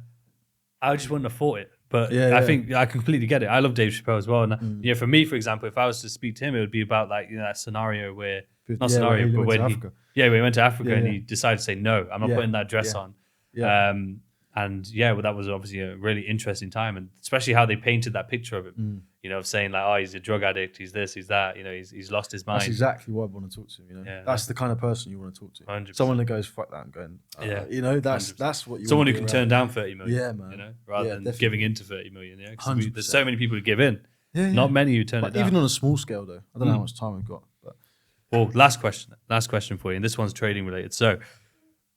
just wouldn't have thought it. But I think I completely get it. I love Dave Chappelle as well. And for me, for example, if I was to speak to him, it would be about like, you know, that scenario where, when he went to Africa and he decided to say, no, I'm not putting that dress on. And that was obviously a really interesting time, and especially how they painted that picture of him, you know, of saying like, oh, he's a drug addict, he's this, he's that, you know, he's lost his mind. That's exactly what I want to talk to, you know. That's the kind of person you want to talk to. 100%. Someone that goes, fuck that, and going, you know, that's what you someone want who can turn down 30 million, yeah, man. You know, rather than definitely. giving in to 30 million. Yeah, 100%. there's so many people who give in, not many who turn it down. Even on a small scale, though, I don't know how much time we've got. But. Well, last question for you, and this one's trading related. So,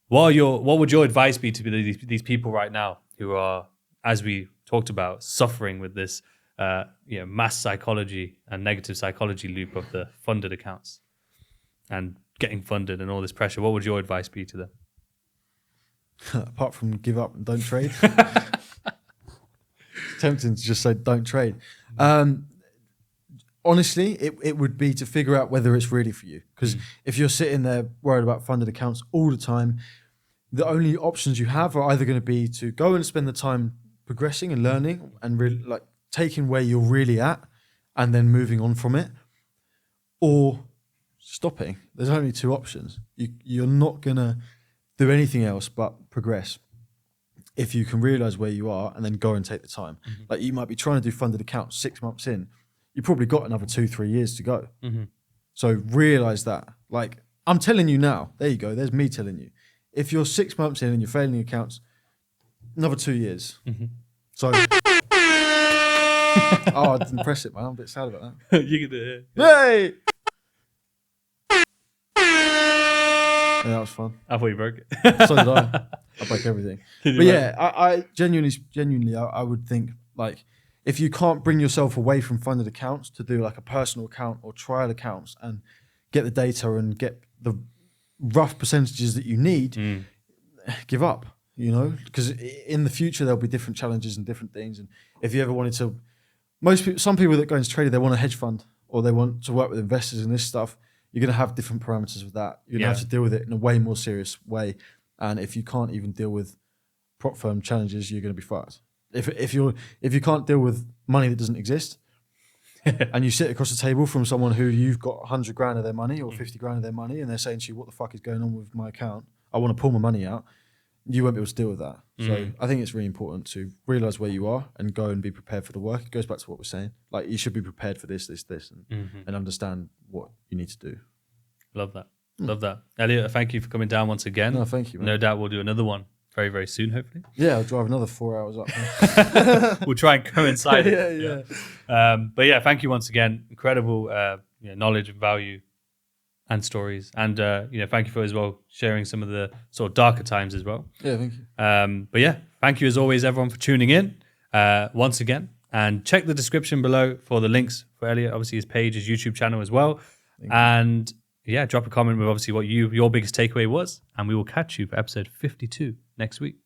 what would your advice be to these people right now who are, as we talked about, suffering with this mass psychology and negative psychology loop of the funded accounts and getting funded and all this pressure? What would your advice be to them? Apart from give up and don't trade. It's tempting to just say don't trade. Honestly, it would be to figure out whether it's really for you. Because if you're sitting there worried about funded accounts all the time, the only options you have are either going to be to go and spend the time progressing and learning and really like taking where you're really at and then moving on from it, or stopping. There's only two options. You're not going to do anything else but progress if you can realize where you are and then go and take the time. Like you might be trying to do funded accounts 6 months in. You've probably got another 2-3 years to go. So realize that. Like I'm telling you now, there you go. There's me telling you. If you're 6 months in and you're failing accounts, another 2 years. So, I didn't press it, man. I'm a bit sad about that. You can do it. Hey! Yeah, that was fun. I thought you broke it. So did I. I break everything. But yeah, I genuinely, I would think like if you can't bring yourself away from funded accounts to do like a personal account or trial accounts and get the data and get the rough percentages that you need, give up, you know, because in the future there'll be different challenges and different things. And if you ever wanted to, some people that go into trading, they want a hedge fund or they want to work with investors and this stuff. You're going to have different parameters with that. You're going to have to deal with it in a way more serious way. And if you can't even deal with prop firm challenges, you're going to be fucked. If you can't deal with money that doesn't exist, and you sit across the table from someone who you've got 100 grand of their money or 50 grand of their money, and they're saying to you, what the fuck is going on with my account? I want to pull my money out. You won't be able to deal with that. So I think it's really important to realize where you are and go and be prepared for the work. It goes back to what we're saying. Like you should be prepared for this, and understand what you need to do. Love that. Love that. Elliot, thank you for coming down once again. No, thank you, man. No doubt we'll do another one very, very soon, hopefully. Yeah, I'll drive another 4 hours up. We'll try and coincide it. Yeah. But yeah, thank you once again. Incredible knowledge and value and stories. And thank you for as well sharing some of the sort of darker times as well. Yeah, thank you. But yeah, thank you as always, everyone, for tuning in once again. And check the description below for the links for Elliot, obviously his page, his YouTube channel as well. And yeah, drop a comment with obviously what your biggest takeaway was. And we will catch you for episode 52 next week.